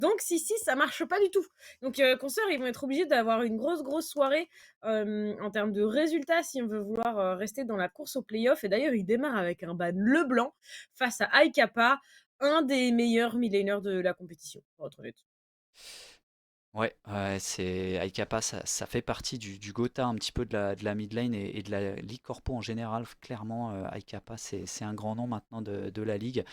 Donc 6-6, ça marche pas du tout. Donc Consoeur, ils vont être obligés d'avoir une grosse soirée en termes de résultats si on veut vouloir rester dans la course au play-off. Et d'ailleurs, ils démarrent avec un ban Leblanc face à Aikapa, un des meilleurs mid-laners de la compétition, pour être honnête. Ouais, ouais, c'est Aikapa, ça fait partie du Gotha un petit peu de la mid lane et de la Ligue Corpo en général. Clairement, Aikapa, c'est un grand nom maintenant de la ligue.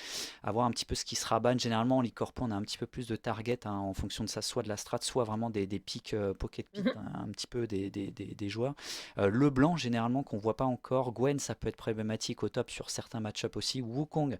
À voir un petit peu ce qui sera ban. Généralement, en Ligue Corpo, on a un petit peu plus de target hein, en fonction de ça, soit de la strat, soit vraiment des pics, pocket pick, Mhm. un petit peu des joueurs. Leblanc, généralement, qu'on voit pas encore. Gwen, ça peut être problématique au top sur certains match-ups aussi. Wukong,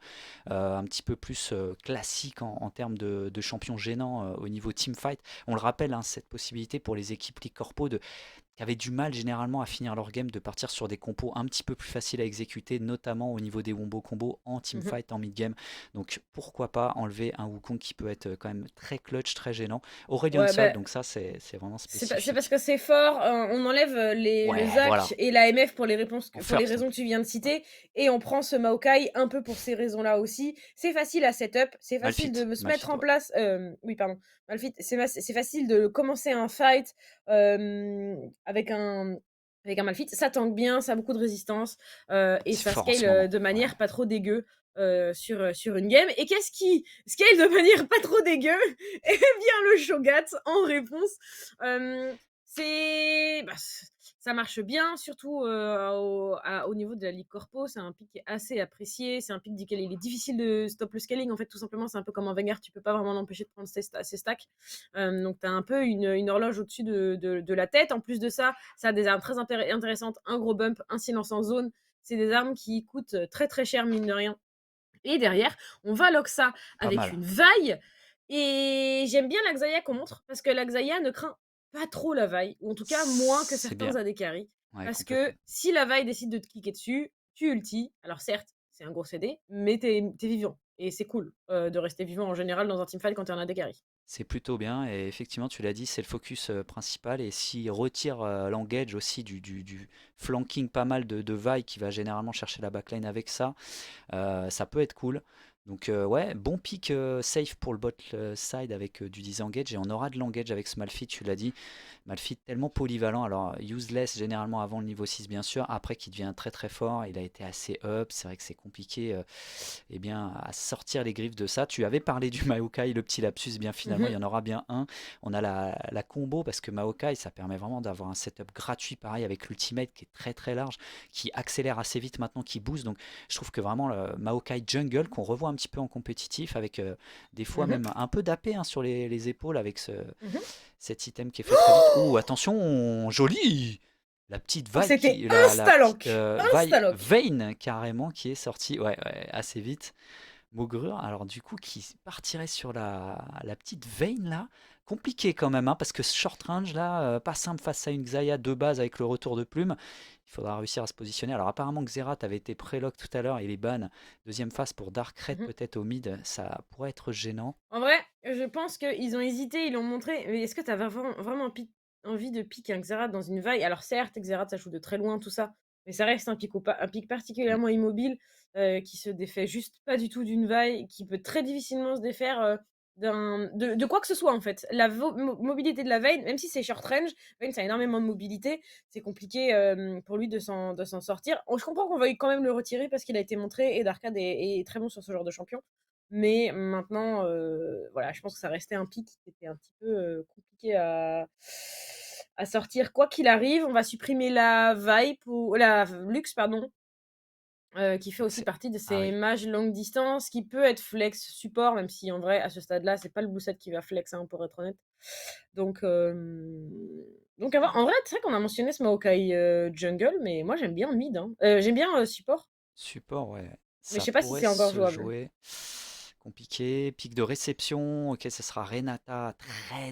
un petit peu plus classique en termes de champion gênant au niveau teamfight. On le rappelle, hein, cette possibilité pour les équipes League Corpo qui avaient du mal généralement à finir leur game de partir sur des compos un petit peu plus faciles à exécuter, notamment au niveau des wombo combos en Mhm. teamfight, en mid-game. Donc pourquoi pas enlever un Wukong qui peut être quand même très clutch, très gênant. Aurelion Ouais, Sol, bah, donc ça c'est vraiment c'est parce spécifique. que c'est fort. On enlève le Ouais, ZAC voilà, et la MF pour les réponses, en pour les first. raisons que tu viens de Ouais. citer, et on prend ce Maokai un peu pour ces raisons-là aussi. C'est facile à setup, c'est facile Malfit, de se mettre Malfit, en ouais. place. Oui, pardon, Malphite, c'est facile de commencer un fight euh, avec un. Avec un Malphite, ça tank bien, ça a beaucoup de résistance et C'est ça fort en scale ce moment. de Ouais. manière pas trop dégueu sur une game. Et qu'est-ce qui scale de manière pas trop dégueu? Eh bien, le Shogat en réponse. Euh, bah, ça marche bien, surtout au niveau de la Ligue Corpo. C'est un pic qui est assez apprécié. C'est un pic duquel il est difficile de stop le scaling. En fait, tout simplement, c'est un peu comme en Vanguard. Tu peux pas vraiment l'empêcher de prendre ses stacks. Donc, tu as un peu une horloge au-dessus de la tête. En plus de ça, ça a des armes très intéressantes. Un gros bump, un silence en zone. C'est des armes qui coûtent très cher, mine de rien. Et derrière, on va lock ça Pas avec mal. une vaille. Et j'aime bien la Xayah qu'on montre, parce que la Xayah ne craint pas trop la vaille, ou en tout cas moins que C'est certains bien. AD carry. Ouais, Parce que complètement. si la vaille décide de te cliquer dessus, tu ulti. Alors certes, c'est un gros CD, mais t'es vivant. Et c'est cool de rester vivant en général dans un teamfight quand t'es un AD carry. C'est plutôt bien et effectivement tu l'as dit c'est le focus principal et s'il retire l'engage aussi du flanking pas mal de Vi qui va généralement chercher la backline avec ça, ça peut être cool. Donc ouais, bon pick safe pour le bot side avec du disengage et on aura de l'engage avec ce Malphite, tu l'as dit. Malphite tellement polyvalent, alors useless généralement avant le niveau 6 bien sûr, après qui devient très fort, il a été assez up, c'est vrai que c'est compliqué eh bien, à sortir les griffes de ça. Tu avais parlé du Maokai, le petit lapsus, bien finalement il y Mhm. en aura bien un. On a la combo parce que Maokai ça permet vraiment d'avoir un setup gratuit pareil avec l'ultimate qui est très large, qui accélère assez vite maintenant, qui booste. Donc je trouve que vraiment le Maokai Jungle qu'on revoit un petit peu en compétitif avec des fois Mhm. même un peu d'AP hein, sur les épaules avec Mhm. cet item qui est fait très vite. Oh, Oh, attention, joli! La petite oh, vaille c'était qui, la petite insta-lock. vaille Insta-lock. Vayne carrément qui est sortie, ouais, assez vite. Maugrure, alors du coup, qui partirait sur la petite Vayne là, compliqué quand même, hein, parce que ce short range là, pas simple face à une Xayah de base avec le retour de plume. Il faudra réussir à se positionner. Alors apparemment Xerath avait été prélock tout à l'heure, il est ban. Deuxième phase pour Dark Red Mhm. peut-être au mid, ça pourrait être gênant. En vrai, je pense qu'ils ont hésité, ils l'ont montré. Mais est-ce que tu avais vraiment envie de piquer un Xerath dans une vaille? Alors certes, Xerath, ça joue de très loin, tout ça. Mais ça reste un pic Mm. particulièrement immobile qui se défait juste pas du tout d'une vaille, qui peut très difficilement se défaire de quoi que ce soit en fait. La mobilité de la Vayne, même si c'est short range, Vayne ça a énormément de mobilité, c'est compliqué pour lui de s'en sortir. Je comprends qu'on veuille quand même le retirer parce qu'il a été montré et Darkad est très bon sur ce genre de champion. Mais maintenant, voilà, je pense que ça restait un pic qui était un petit peu compliqué à sortir. Quoi qu'il arrive, on va supprimer la Vipe ou la Lux, pardon, qui fait Donc aussi c'est partie de ah ces oui, mages longue distance, qui peut être flex support, même si en vrai, à ce stade-là, c'est pas le Bousset qui va flex, hein, pour être honnête. Donc, en vrai, c'est vrai qu'on a mentionné ce Maokai jungle, mais moi j'aime bien mid, hein. J'aime bien support, support, ouais, mais je ça sais pas si pourrait c'est encore se jouable. jouer. Compliqué. Pic de réception, ok, ça sera Renata,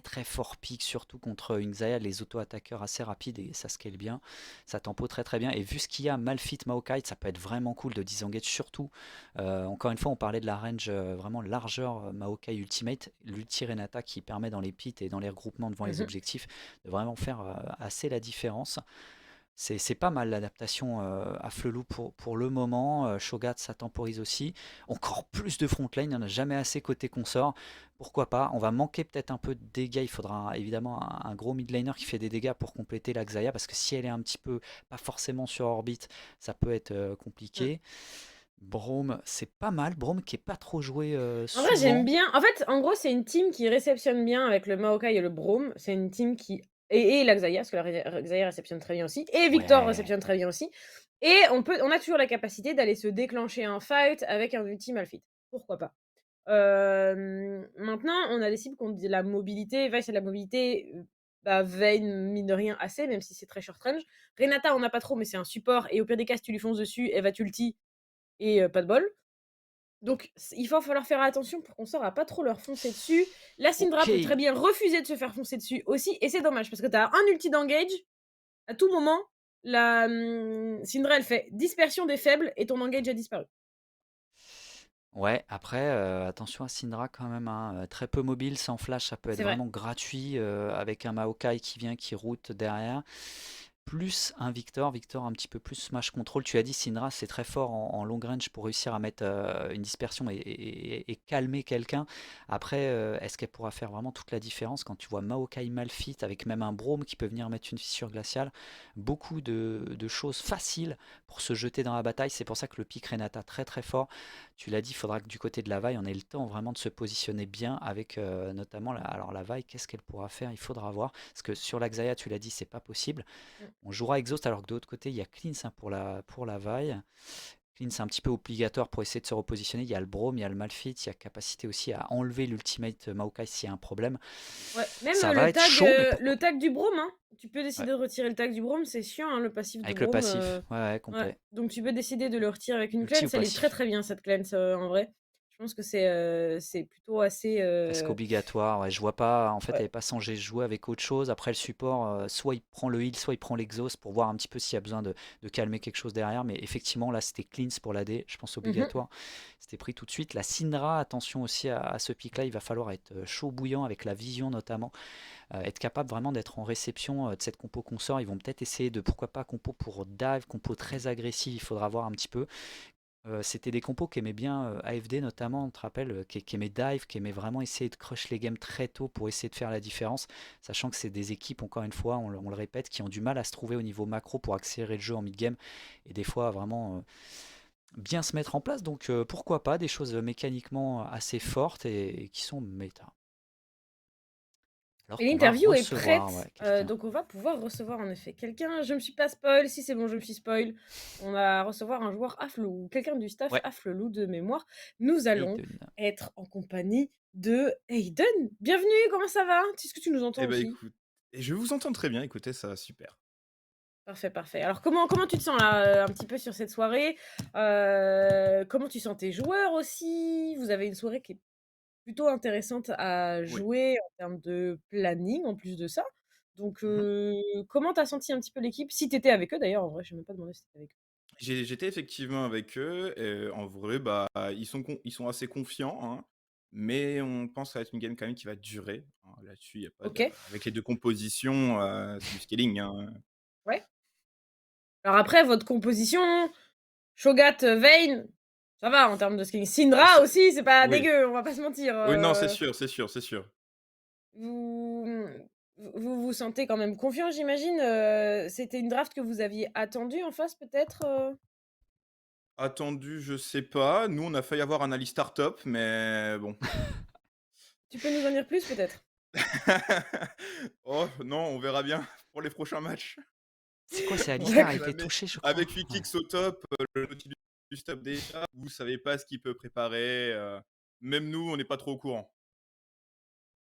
très fort pic, surtout contre une Xayah, les auto-attaqueurs assez rapides et ça scale bien. Ça tempo très bien. Et vu ce qu'il y a, Malphite, Maokai, ça peut être vraiment cool de disengage, surtout. Encore une fois, on parlait de la range vraiment largeur Maokai Ultimate, l'ulti Renata qui permet dans les pits et dans les regroupements devant les Mhm. objectifs de vraiment faire assez la différence. C'est pas mal l'adaptation à Flelou pour le moment. Shogat, ça temporise aussi. Encore plus de frontline, il n'y en a jamais assez côté consort. Pourquoi pas? On va manquer peut-être un peu de dégâts. Il faudra évidemment un gros mid laner qui fait des dégâts pour compléter la Xayah, parce que si elle est un petit peu pas forcément sur orbite, ça peut être Mm. compliqué. Braum, c'est pas mal. Braum qui est pas trop joué En vrai, j'aime souvent. bien. En fait, en gros, c'est une team qui réceptionne bien avec le Maokai et le Braum. C'est une team qui. Et la Xayah, parce que la Xayah réceptionne très bien aussi. Et Victor Ouais. réceptionne très bien aussi. Et on a toujours la capacité d'aller se déclencher un fight avec un ulti Malphite. Pourquoi pas? Maintenant, on a des cibles qui ont de la mobilité. Vice a de la mobilité. Bah, Vayne, mine de rien, assez, même si c'est très short range. Renata, on n'a pas trop, mais c'est un support. Et au pire des cas, si tu lui fonces dessus, elle va t'ulti. Et pas de bol. Donc il va falloir faire attention pour qu'on à pas trop leur foncer dessus. La Syndra Ok. peut très bien refuser de se faire foncer dessus aussi, et c'est dommage parce que tu as un ulti d'engage, à tout moment, la Syndra elle fait dispersion des faibles et ton engage a disparu. Ouais, après, attention à Syndra quand même, hein, très peu mobile, sans flash, ça peut être C'est vrai. vraiment gratuit, avec un Maokai qui vient, qui route derrière. Plus un Victor, Victor un petit peu plus smash control. Tu as dit Syndra, c'est très fort en long range pour réussir à mettre une dispersion et calmer quelqu'un. Après, est-ce qu'elle pourra faire vraiment toute la différence quand tu vois Maokai Malphite avec même un Braum qui peut venir mettre une fissure glaciale? Beaucoup de choses faciles pour se jeter dans la bataille. C'est pour ça que le pick Renata très très fort. Tu l'as dit, il faudra que du côté de la vaille, on ait le temps vraiment de se positionner bien avec notamment alors la vaille, qu'est-ce qu'elle pourra faire? Il faudra voir. Parce que sur la Xayah, tu l'as dit, c'est pas possible. Mmh. On jouera Exhaust alors que de l'autre côté, il y a Cleanse hein, pour la vaille. Cleanse c'est un petit peu obligatoire pour essayer de se repositionner. Il y a le Braum, il y a le Malphite, il y a capacité aussi à enlever l'ultimate Maokai s'il y a un problème. Ouais, même Ça va être chaud, mais pourquoi le pas? tag du Braum, hein. Tu peux Ouais, décider de retirer le tag du Braum, c'est chiant, hein, le passif du avec le Braum. passif. Ouais, ouais, Ouais, complet. donc tu peux décider de le retirer avec une Ulti ou cleanse. Elle est très passif? très bien cette cleanse en vrai. Je pense que c'est plutôt assez. Presque obligatoire. Ouais, je vois pas. En fait, elle Ouais. n'est pas censée jouer avec autre chose. Après, le support, soit il prend le heal, soit il prend l'exhaust pour voir un petit peu s'il y a besoin de calmer quelque chose derrière. Mais effectivement, là, c'était cleanse pour l'AD. Je pense Mhm. obligatoire. C'était pris tout de suite. La Syndra, attention aussi à ce pic-là. Il va falloir être chaud bouillant avec la vision notamment. Être capable vraiment d'être en réception de cette compo qu'on sort. Ils vont peut-être essayer de, pourquoi pas, compo pour dive, compo très agressive. Il faudra voir un petit peu. C'était des compos qu'aimait bien AFD notamment, on te rappelle, qui aimait dive, qui aimait vraiment essayer de crush les games très tôt pour essayer de faire la différence, sachant que c'est des équipes, encore une fois, on le répète, qui ont du mal à se trouver au niveau macro pour accélérer le jeu en mid-game, et des fois vraiment bien se mettre en place, donc pourquoi pas, des choses mécaniquement assez fortes et qui sont méta. Alors Et qu'on va l'interview est recevoir prête, ouais, quelqu'un. donc on va pouvoir recevoir en effet quelqu'un. Je me suis pas spoil, si c'est bon, je me suis spoil. On va recevoir un joueur Afflelou, quelqu'un du staff Ouais, Afflelou de mémoire. Nous allons Aiden. être en compagnie de Aiden. Bienvenue, comment ça va? Est-ce que tu nous entends Eh ben aussi? écoute, et je vous entends très bien, écoutez, ça va super. Parfait, parfait. Alors comment tu te sens là, un petit peu sur cette soirée? Comment tu sens tes joueurs aussi? Vous avez une soirée qui est plutôt intéressante à Oui. jouer en termes de planning, en plus de ça. Donc, Mmh. comment tu as senti un petit peu l'équipe? Si tu étais avec eux d'ailleurs, en vrai, je n'ai même pas demandé si tu étais avec eux. J'étais effectivement avec eux et en vrai, bah, ils sont assez confiants, hein, mais on pense que ça va être une game quand même qui va durer, hein. Là-dessus, il y a pas de OK, avec les 2 compositions, c'est du scaling, hein. ouais. Alors après, votre composition, Shogat, Vayne, ça va en termes de scaling. Ah Syndra c'est aussi, c'est pas oui. dégueu, on va pas se mentir, Oui, non, c'est sûr, c'est sûr, c'est sûr. vous, vous vous sentez quand même confiant, j'imagine? C'était une draft que vous aviez attendue en face peut-être? Attendu, je sais pas. Nous, on a failli avoir un Ali Startup, mais bon. Tu peux nous en dire plus peut-être? Oh non, on verra bien pour les prochains matchs. C'est quoi, c'est Bon, Alistar a d'accord. été Jamais touché, je crois. avec Ouais. Wikix au top, le Nautilus top déjà, vous savez pas ce qu'il peut préparer, même nous, on n'est pas trop au courant.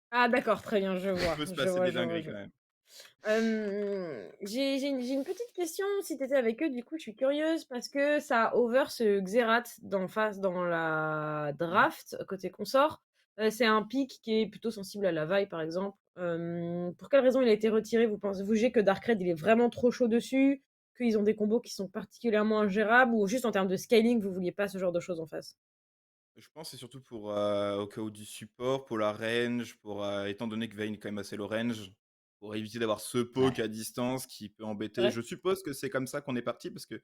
Ah d'accord, très bien, Il peut se je passer vois, des je vois, dingueries je quand vois. même. J'ai une petite question, si tu étais avec eux, du coup, je suis curieuse parce que ça over ce Xerath d'en face dans la Mmh. draft, côté consort. C'est un pick qui est plutôt sensible à la vaille, par exemple. Pour quelle raison il a été retiré? Vous jugez que Darkred, il est vraiment trop chaud dessus? Qu'ils ont des combos qui sont particulièrement ingérables? Ou juste en termes de scaling, vous vouliez pas ce genre de choses en face? Je pense que c'est surtout pour, au cas où du support, pour la range, pour, étant donné que Vayne est quand même assez low range. pour éviter d'avoir ce Ouais. poke à distance qui peut C'est embêter. vrai? Je suppose que c'est comme ça qu'on est parti parce que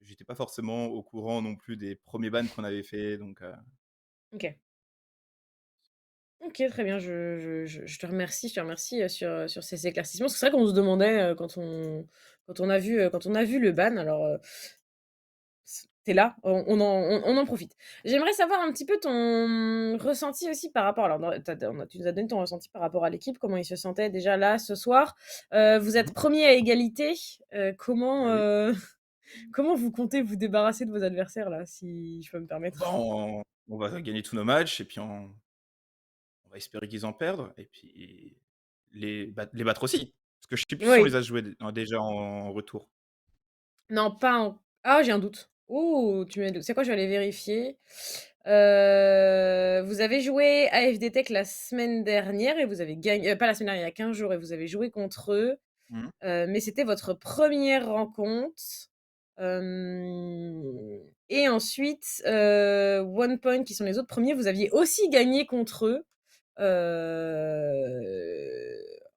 j'étais pas forcément au courant non plus des premiers bans qu'on avait fait, donc OK. OK, très bien, je te remercie, sur ces éclaircissements. Parce que c'est vrai qu'on se demandait, quand on a vu le ban, alors, tu là, on en profite. J'aimerais savoir un petit peu ton ressenti aussi par rapport alors dans tu nous as donné ton ressenti par rapport à l'équipe, comment ils se sentaient déjà là, ce soir. Vous mmh êtes premiers à égalité, comment, oui. comment vous comptez vous débarrasser de vos adversaires là, si je peux me permettre? Bah, on va gagner tous nos matchs et puis on va espérer qu'ils en perdent et puis les battre aussi. Parce que je sais plus si on les Oui. a joués déjà en retour. Non, pas en ah, j'ai un doute. Oh, tu mets le c'est quoi? Je vais aller vérifier. Vous avez joué AFD Tech la semaine dernière et vous avez gagné pas la semaine dernière, il y a 15 jours et vous avez joué contre eux, Mmh. mais c'était votre première rencontre. Et ensuite, One Point qui sont les autres premiers, vous aviez aussi gagné contre eux,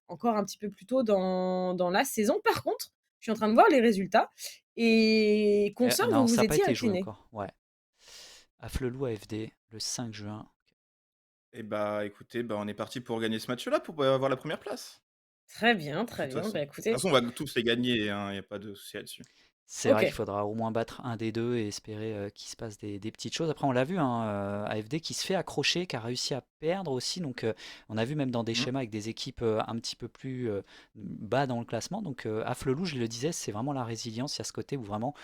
encore un petit peu plus tôt dans la saison. Par contre, je suis en train de voir les résultats et Consort, vous Non, ça vous n'a pas étiez été joué incliné. encore. Ouais. Afflelou AFD, le 5 juin. Et bah, écoutez, bah, on est parti pour gagner ce match-là, pour, avoir la première place. Très bien, De très toute bien. façon. Bah, De toute écoutez, façon, on va tous les gagner, hein, il y a pas de souci là-dessus. C'est vrai qu'il OK. faudra au moins battre un des deux et espérer qu'il se passe des petites choses. Après, on l'a vu, hein, AFD qui se fait accrocher, qui a réussi à perdre aussi. Donc, on a vu même dans des Mmh. schémas avec des équipes un petit peu plus bas dans le classement. Donc, Afflelou, je le disais, c'est vraiment la résilience. Il y a ce côté où vraiment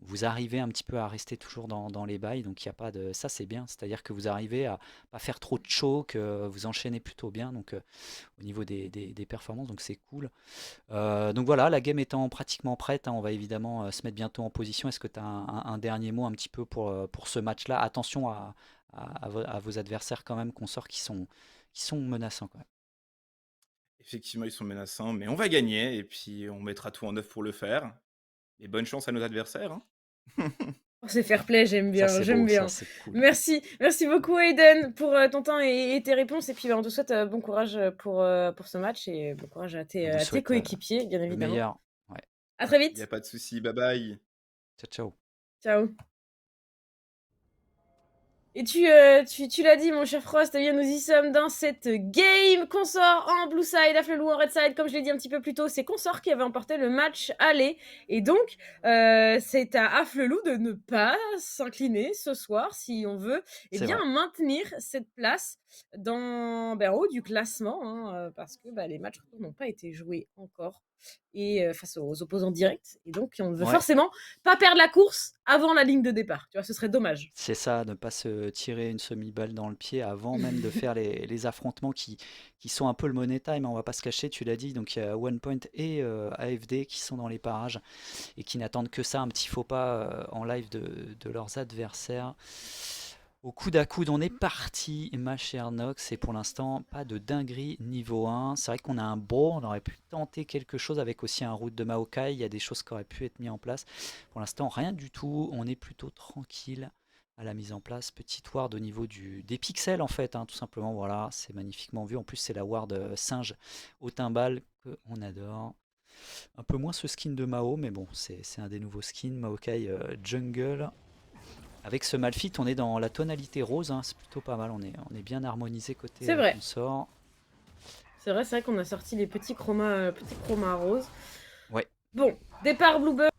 vous arrivez un petit peu à rester toujours dans les bails. Donc, il y a pas de. Ça, c'est bien. C'est-à-dire que vous arrivez à pas faire trop de choke, vous enchaînez plutôt bien. Donc, au niveau des performances, donc c'est cool. Donc voilà, la game étant pratiquement prête, hein, on va évidemment se mettre bientôt en position. Est-ce que tu as un dernier mot un petit peu pour ce match-là? Attention à vos adversaires quand même, consorts qui sont menaçants quand même. Effectivement, ils sont menaçants, mais on va gagner et puis on mettra tout en œuvre pour le faire et bonne chance à nos adversaires, hein. Oh, c'est fair play, j'aime Ça bien, c'est j'aime beau, ça bien. c'est cool. Merci beaucoup Aiden pour, ton temps et tes réponses et puis, bah, on te souhaite, bon courage, pour ce match et bon courage On vous à tes souhaite coéquipiers, bien le évidemment. meilleur. Ouais. À très Il y a vite. pas de souci, bye bye. Ciao, ciao. Ciao. Et tu l'as dit, mon cher Frost, eh bien, nous y sommes dans cette game. Consort en blue side, Afflelou en red side. Comme je l'ai dit un petit peu plus tôt, c'est Consort qui avait emporté le match aller. Et donc, c'est à Afflelou de ne pas s'incliner ce soir, si on veut, eh C'est bien, vrai. maintenir cette place en haut du classement, hein, parce que bah, les matchs retour n'ont pas été joués encore et face aux opposants directs. Et donc, on ne veut Ouais. forcément pas perdre la course avant la ligne de départ. Tu vois, ce serait dommage. C'est ça, ne pas se tirer une semi-balle dans le pied avant même de faire les affrontements qui sont un peu le money time, hein, on va pas se cacher, tu l'as dit. Donc il y a One Point et AFD qui sont dans les parages et qui n'attendent que ça, un petit faux pas en live de leurs adversaires. Au coude à coude, on est parti, ma chère Nox, et pour l'instant, pas de dinguerie niveau 1. C'est vrai qu'on a un beau, on aurait pu tenter quelque chose avec aussi un route de Maokai, il y a des choses qui auraient pu être mises en place. Pour l'instant, rien du tout, on est plutôt tranquille à la mise en place. Petite ward au niveau des pixels en fait, hein, tout simplement, voilà, c'est magnifiquement vu. En plus, c'est la ward singe au timbal qu'on adore. Un peu moins ce skin de Mao, mais bon, c'est un des nouveaux skins, Maokai Jungle. Avec ce Malphite, on est dans la tonalité rose, hein, c'est plutôt pas mal, on est bien harmonisé côté C'est vrai. consort. C'est vrai qu'on a sorti les petits chromas roses. Ouais, Bon, départ Bluebird,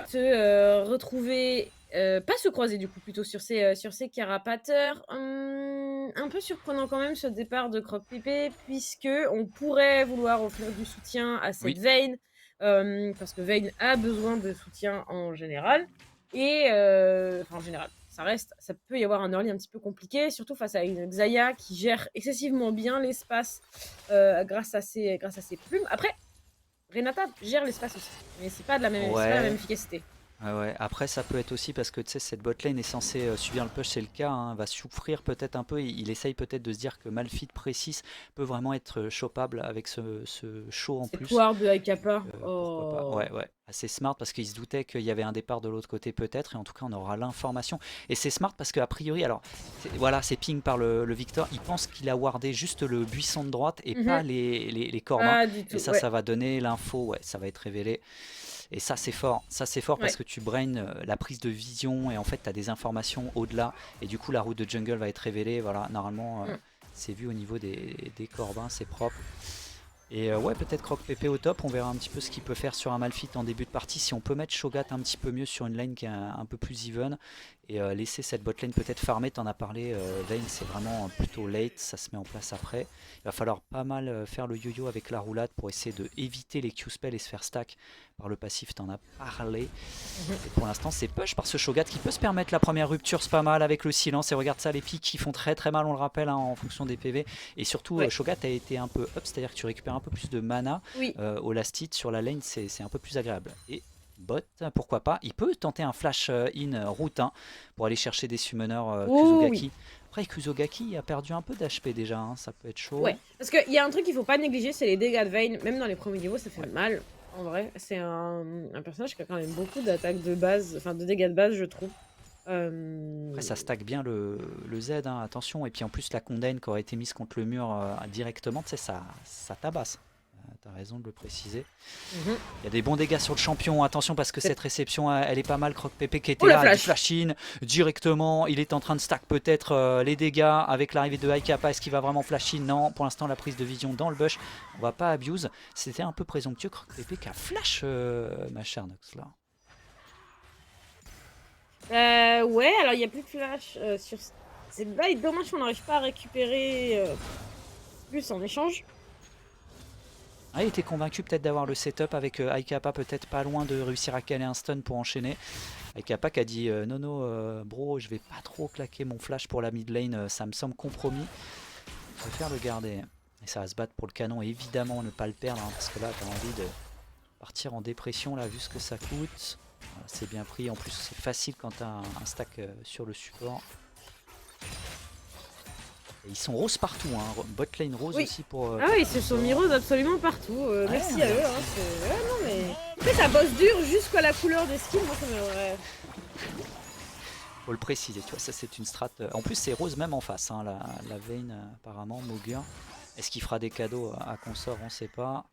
se retrouver, pas se croiser du coup, plutôt sur ces carapateurs. Un peu surprenant quand même ce départ de Croque-Pépé, puisque on pourrait vouloir offrir du soutien à cette oui, Vayne, parce que Vayne a besoin de soutien en général. Et enfin en général, ça peut y avoir un early un petit peu compliqué, surtout face à une Xayah qui gère excessivement bien l'espace grâce à ses plumes. Après, Renata gère l'espace aussi, mais c'est pas la même ouais. efficacité. Ouais, ouais. Après, ça peut être aussi parce que tu sais, cette botlane est censée subir le push, c'est le cas, hein, va souffrir peut-être un peu. Il essaye peut-être de se dire que Malphite précis peut vraiment être chopable avec ce show en Cette plus. ward de Akapa. Pourquoi pas. Oh. Ouais, ouais. Assez smart parce qu'il se doutait qu'il y avait un départ de l'autre côté peut-être. Et en tout cas, on aura l'information. Et c'est smart parce qu'a priori, alors voilà, c'est ping par le Victor. Il pense qu'il a wardé juste le buisson de droite et pas Mhm. les corbins. Pas du Et tout, ça, ouais. ça va donner l'info. Ouais, ça va être révélé. Et ça, c'est fort. Ça, c'est fort parce Ouais. que tu brain la prise de vision et en fait, tu as des informations au-delà. Et du coup, la route de jungle va être révélée. Voilà, normalement, Mm. c'est vu au niveau des corbins, c'est propre. Et ouais, peut-être Croc Pépé au top. On verra un petit peu ce qu'il peut faire sur un Malphite en début de partie. Si on peut mettre Shogat un petit peu mieux sur une lane qui est un peu plus even et laisser cette bot lane peut-être farmer. T'en as parlé, Vayne, c'est vraiment plutôt late. Ça se met en place après. Il va falloir pas mal faire le yo-yo avec la roulade pour essayer de éviter les Q-spells et se faire stack par le passif. T'en as parlé. Mhm. Et pour l'instant, c'est push par ce Shogat qui peut se permettre la première rupture. C'est pas mal avec le silence. Et regarde ça, les pics qui font très très mal, on le rappelle, hein, en fonction des PV. Et surtout, Ouais. Shogat a été un peu up, c'est-à-dire que tu récupères un peu plus de mana Oui. au last hit sur la lane, c'est un peu plus agréable. Et bot, pourquoi pas, il peut tenter un flash in route 1 pour aller chercher des summoners Oh oui. Kuzogaki. Après, Kuzogaki a perdu un peu d'HP déjà, hein, ça peut être chaud. Ouais. Parce qu'il y a un truc qu'il faut pas négliger, c'est les dégâts de Vayne. Même dans les premiers niveaux, ça fait Ouais. mal. En vrai, c'est un personnage qui a quand même beaucoup d'attaques de base, enfin de dégâts de base, je trouve. Après, ça stack bien le Z, hein, attention. Et puis en plus, la condamne qui aurait été mise contre le mur directement, tu sais, ça tabasse. T'as raison de le préciser. Mhm. Il y a des bons dégâts sur le champion. Attention parce que C'est- cette réception, elle est pas mal. Croc Pépé qui était Oh la là, il flash! flash in directement. Il est en train de stack peut-être les dégâts avec l'arrivée de Haikapa. Est-ce qu'il va vraiment flash in? Non. Pour l'instant, la prise de vision dans le bush. On va pas abuse. C'était un peu présomptueux. Croc Pépé qui a flash ma chère Nox là. Ouais, alors il n'y a plus de flash sur cette bail. Dommage qu'on n'arrive pas à récupérer plus en échange. Ah, il était convaincu peut-être d'avoir le setup avec Haikapa peut-être pas loin de réussir à caler un stun pour enchaîner. Haikapa qui a dit non non bro, je vais pas trop claquer mon flash pour la mid lane, ça me semble compromis. Je préfère le garder. Et ça va se battre pour le canon et évidemment ne pas le perdre hein, parce que là t'as envie de partir en dépression là vu ce que ça coûte. Voilà, c'est bien pris, en plus c'est facile quand t'as un stack sur le support. Et ils sont roses partout, hein. Bot lane rose Oui. aussi pour. Ah oui, ils se sont mis roses absolument partout. Merci à ouais. eux. Hein, ouais, non, mais. Après, ça bosse dur jusqu'à la couleur des skins. Moi, ça me. Faut le préciser, tu vois, ça c'est une strat. En plus, c'est rose même en face, hein, la Vayne apparemment, Mogur. Est-ce qu'il fera des cadeaux à consort? On sait pas.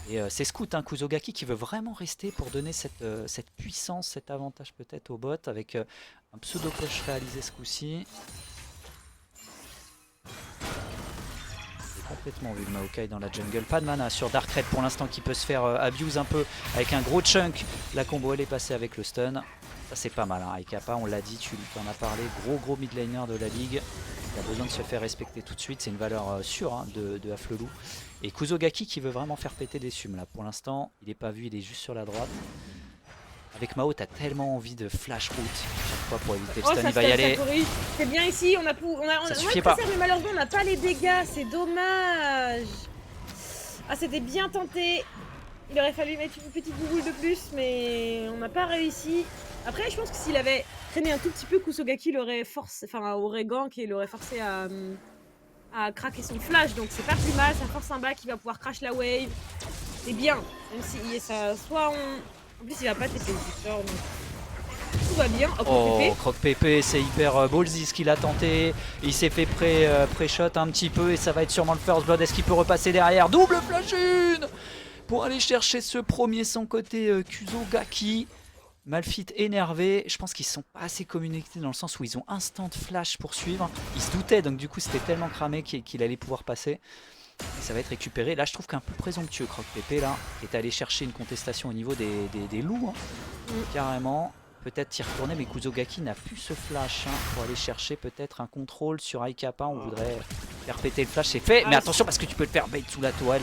Et c'est Scout, hein, Kuzogaki, qui veut vraiment rester pour donner cette puissance, cet avantage peut-être au bot avec un pseudo push réalisé ce coup-ci. Complètement vu le Maokai dans la jungle. Pas de mana sur Dark Red pour l'instant qui peut se faire abuse un peu avec un gros chunk. La combo elle est passée avec le stun. Ça c'est pas mal. Hein. Haikapa, on l'a dit, tu t'en as parlé. Gros mid laner de la ligue. Il a besoin de se faire respecter tout de suite. C'est une valeur sûre hein, de Haflelou. Et Kuzogaki qui veut vraiment faire péter des sums là. Pour l'instant, il n'est pas vu, il est juste sur la droite. Avec Mao, t'as tellement envie de flash route chaque fois pour éviter le stun. Il va y aller. C'est bien ici, on a suffit pas. Mais malheureusement, on n'a pas les dégâts, c'est dommage. Ah, c'était bien tenté. Il aurait fallu mettre une petite bouboule de plus, mais on n'a pas réussi. Après, je pense que s'il avait traîné un tout petit peu, Kusogaki l'aurait forcé, enfin, aurait gank et l'aurait forcé à craquer son flash. Donc c'est pas plus mal, ça force un back qui va pouvoir crash la wave. C'est bien, même si ça, soit on... En plus, il va pas TP Victor, donc tout va bien. Oh, Croc Pépé, c'est hyper ballsy ce qu'il a tenté. Il s'est fait pré-shot un petit peu et ça va être sûrement le first blood. Est-ce qu'il peut repasser derrière? Double flash in pour aller chercher ce premier son côté Kuzogaki. Malphite énervé. Je pense qu'ils sont pas assez communiqués dans le sens où ils ont instant flash pour suivre. Ils se doutaient donc du coup c'était tellement cramé qu'il allait pouvoir passer. Et ça va être récupéré. Là, je trouve qu'un peu présomptueux, Croc Pépé, là, qui est allé chercher une contestation au niveau des loups, hein, carrément. Peut-être y retourner, mais Kuzogaki n'a plus ce flash hein, pour aller chercher peut-être un contrôle sur Haikapa. On voudrait faire péter le flash, c'est fait. Mais attention, parce que tu peux le faire bait sous la toile.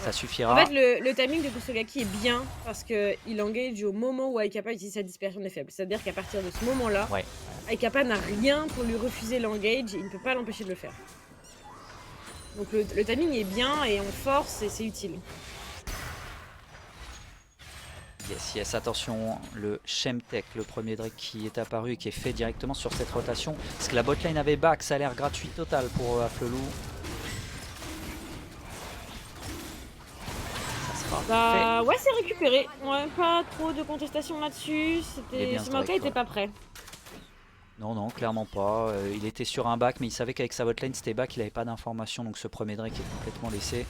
Ça suffira. En fait, le timing de Kuzogaki est bien parce qu'il engage au moment où Haikapa utilise sa dispersion des faibles. C'est-à-dire qu'à partir de ce moment-là, Ouais. Haikapa n'a rien pour lui refuser l'engage et il ne peut pas l'empêcher de le faire. Donc le timing est bien et on force et c'est utile. Yes, attention, le Shemtek, le premier Drake qui est apparu et qui est fait directement sur cette rotation. Parce que la botlane avait back, ça a l'air gratuit total pour Afflelou. Ça sera Bah ouais, c'est récupéré. Ouais, pas trop de contestation là-dessus. Ce Maokai était pas prêt. Non, clairement pas. Il était sur un back, mais il savait qu'avec sa botlane c'était back, il avait pas d'informations. Donc ce premier Drake est complètement laissé.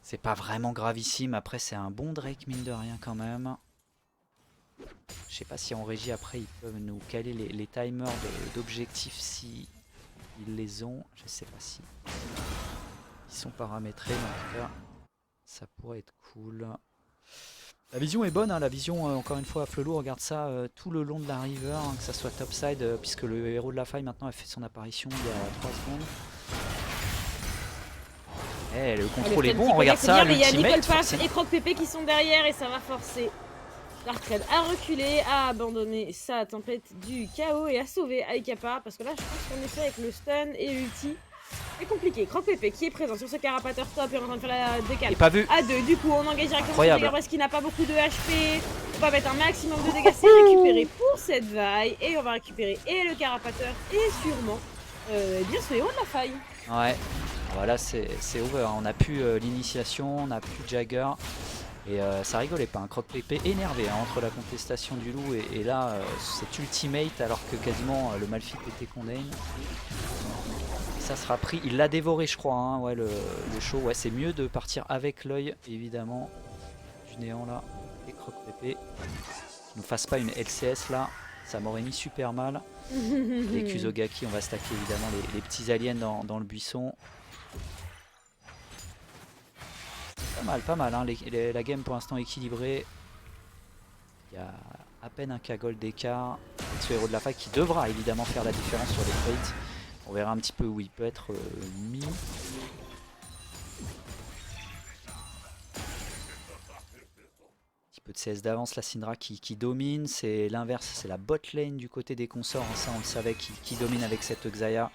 C'est pas vraiment gravissime. Après, c'est un bon Drake, mine de rien, quand même. Je sais pas si en régie, après, ils peuvent nous caler les timers d'objectifs si ils les ont. Je sais pas si ils sont paramétrés, mais en tout cas, ça pourrait être cool. La vision est bonne, hein, la vision, encore une fois, Afflelou, regarde ça tout le long de la river, hein, que ça soit topside, puisque le héros de la faille maintenant a fait son apparition il y a 3 secondes. Eh, le contrôle est bon, regarde ça, il y a l'ultimate. Nickelpass et Croque-Pépé qui sont derrière et ça va forcer Darkred à reculer, à abandonner sa tempête du chaos et à sauver Aikapa. Parce que là, je pense qu'en effet, avec le stun et l'ulti, c'est compliqué. Croque-Pépé qui est présent sur ce carapateur top et en train de faire la décale. Pas vu. À 2, du coup, on engage directement Incroyable. sur parce qu'il n'a pas beaucoup de HP. On va mettre un maximum de dégâts, c'est récupéré pour cette vaille. Et on va récupérer et le carapateur et sûrement bien ce héros de la faille. Ouais, voilà, c'est over. On a plus l'initiation, on n'a plus Jagger. Et ça rigolait pas, un Croque-Pépé énervé hein, entre la contestation du loup et là, cet ultimate alors que quasiment le Malphite était condamné. Et ça sera pris, il l'a dévoré je crois, hein, ouais, le show. Ouais, c'est mieux de partir avec l'œil évidemment du néant là. Et Croque-Pépé, qu'il nous fasse pas une LCS là, ça m'aurait mis super mal. Les Kuzogaki, on va stacker évidemment les petits aliens dans le buisson. Pas mal, hein. La game pour l'instant équilibrée. Il y a à peine un K-Gold d'écart. Avec ce héros de la faille qui devra évidemment faire la différence sur les fates. On verra un petit peu où il peut être mis. Un petit peu de CS d'avance, la Syndra qui domine. C'est l'inverse, c'est la bot lane du côté des consorts. Hein, ça on le savait, qui domine avec cette Xayah.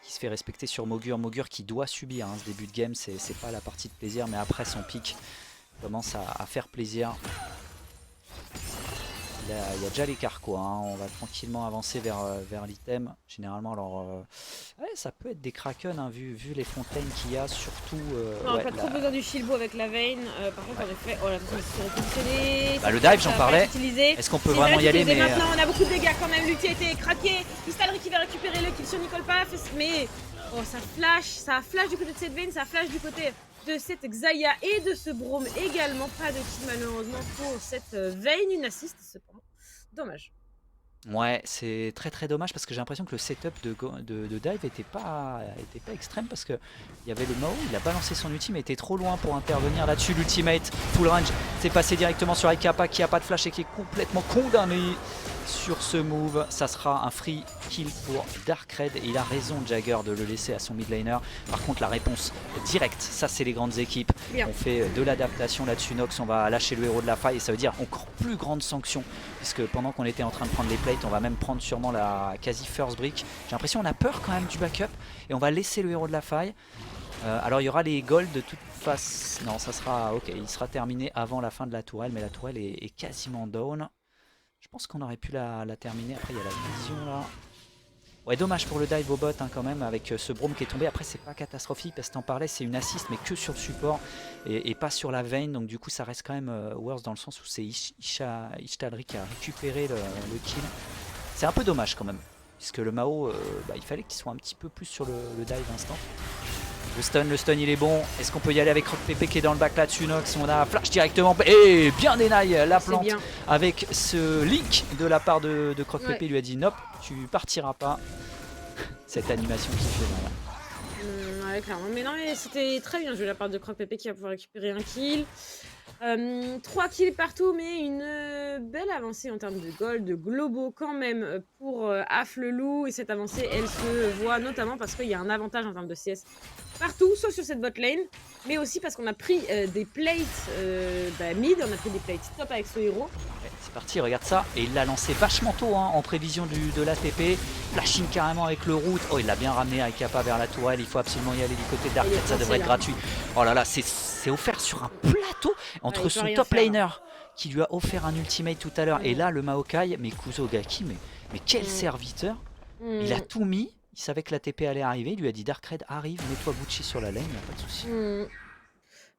Qui se fait respecter sur Mogur. Mogur qui doit subir hein, ce début de game, c'est pas la partie de plaisir, mais après son pic commence à faire plaisir. Il y a déjà l'écart quoi, hein. On va tranquillement avancer vers l'item. Généralement, alors ouais, ça peut être des Kraken hein, vu les fontaines qu'il y a, surtout. Non, ouais, pas trop besoin du Shilbo avec la veine. Par contre, en effet, oh là, c'est repositionné. Bah, le dive, j'en parlais. Est-ce qu'on peut vraiment y aller mais maintenant, on a beaucoup de dégâts quand même. L'ulti a été craqué. Crystalry qui va récupérer le kill sur Nickelpass. Mais oh, ça flash du côté de cette veine, ça flash du côté de cette Xayah et de ce Braum également. Pas de kill malheureusement pour cette veine. Une assist cependant. Dommage. Ouais, c'est très dommage parce que j'ai l'impression que le setup de dive était pas extrême parce que il y avait le Mao, il a balancé son ulti mais était trop loin pour intervenir là-dessus. L'ultimate full range, c'est passé directement sur Aikapa qui a pas de flash et qui est complètement condamné sur ce move. Ça sera un free kill pour Darkred et il a raison Jagger de le laisser à son mid laner. Par contre la réponse directe, ça c'est les grandes équipes. Bien. On fait de l'adaptation là-dessus Nox, on va lâcher le héros de la faille et ça veut dire encore plus grande sanction puisque pendant qu'on était en train de prendre les plates, on va même prendre sûrement la quasi first brick. J'ai l'impression qu'on a peur quand même du backup et on va laisser le héros de la faille. Alors il y aura les golds de toute façon. Non, ça sera ok, il sera terminé avant la fin de la tourelle, mais la tourelle est quasiment down. Je pense qu'on aurait pu la terminer. Après il y a la vision là. Ouais, dommage pour le dive au bot hein, quand même avec ce Braum qui est tombé. Après c'est pas catastrophique parce que t'en parlais, c'est une assist mais que sur le support et pas sur la veine. Donc du coup ça reste quand même worse dans le sens où c'est Ixtalri qui a récupéré le kill. C'est un peu dommage quand même puisque le Mao, il fallait qu'il soit un petit peu plus sur le dive instant. Le stun il est bon. Est-ce qu'on peut y aller avec Croque-Pépé qui est dans le back là-dessus Nox? On a flash directement et bien dénaille la plante avec ce link de la part de Croque-Pépé. Lui a dit nope, tu partiras pas. Cette animation qui fait mal. Ouais, clairement. Mais non, mais c'était très bien joué de la part de Croque-Pépé qui va pouvoir récupérer un kill. 3 kills partout, mais une belle avancée en termes de gold, de globaux quand même pour Afflelou. Et cette avancée, elle se voit notamment parce qu'il y a un avantage en termes de CS partout, sauf sur cette bot lane, mais aussi parce qu'on a pris des plates mid, on a pris des plates top avec ce héros. Ouais, c'est parti, regarde ça, et il l'a lancé vachement tôt hein, en prévision de l'ATP, flashing carrément avec le route. Oh, il l'a bien ramené avec Kappa vers la tourelle, il faut absolument y aller du côté de Darkred, ça devrait être gratuit. Oh là là, c'est offert sur un plateau entre son top laner qui lui a offert un ultimate tout à l'heure. Et là, le Maokai, mais Kuzogaki, mais quel Mm. serviteur. Il a Mm. tout mis. Il savait que la TP allait arriver. Il lui a dit Darkrai arrive, mets-toi Bucci sur la lane, il n'y a pas de souci. Mm.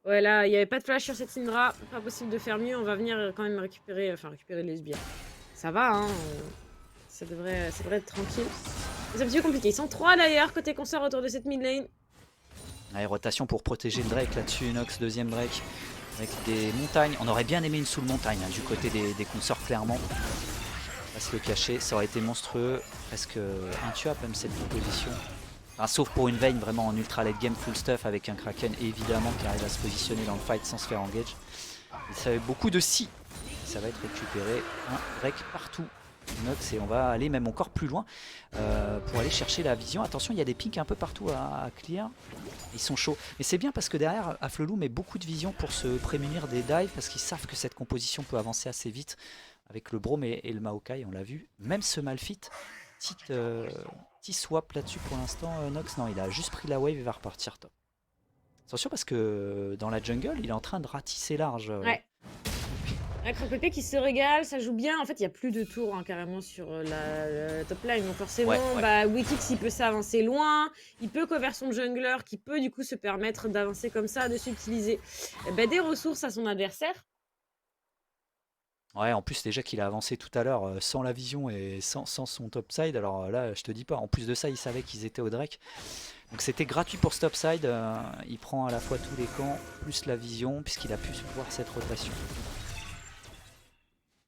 Ouais, là, il n'y avait pas de flash sur cette Syndra. Pas possible de faire mieux. On va venir quand même récupérer les sbires. Ça va, hein. Ça devrait être tranquille. C'est un petit peu compliqué. Ils sont 3 d'ailleurs, côté consort autour de cette mid lane. Ouais, rotation pour protéger le Drake là-dessus. Nox, deuxième Drake. Avec des montagnes. On aurait bien aimé une soul montagne hein, du côté des consorts, clairement. On va se le cacher. Ça aurait été monstrueux. Presque intuable, même cette proposition. Enfin, sauf pour une veine vraiment en ultra late game full stuff avec un Kraken évidemment qui arrive à se positionner dans le fight sans se faire engage. Et ça avait beaucoup de si. Ça va être récupéré. Un break partout. Nox et on va aller même encore plus loin pour aller chercher la vision. Attention, il y a des pings un peu partout à clear. Ils sont chauds. Mais c'est bien parce que derrière, Afflelou met beaucoup de vision pour se prémunir des dives parce qu'ils savent que cette composition peut avancer assez vite avec le Braum et le Maokai, on l'a vu. Même ce Malphite, petit swap là-dessus pour l'instant. Nox, non, il a juste pris la wave et va repartir top. Attention parce que dans la jungle, il est en train de ratisser large. Ouais. Avec Croque-Pépé qui se régale, ça joue bien. En fait, il n'y a plus de tours hein, carrément sur la top line. Donc forcément, Ouais. Wikix, il peut s'avancer loin. Il peut cover son jungler qui peut du coup se permettre d'avancer comme ça, de subtiliser des ressources à son adversaire. Ouais, en plus déjà qu'il a avancé tout à l'heure sans la vision et sans son topside. Alors là, je te dis pas. En plus de ça, il savait qu'ils étaient au Drake. Donc c'était gratuit pour ce topside. Il prend à la fois tous les camps, plus la vision, puisqu'il a pu voir cette rotation.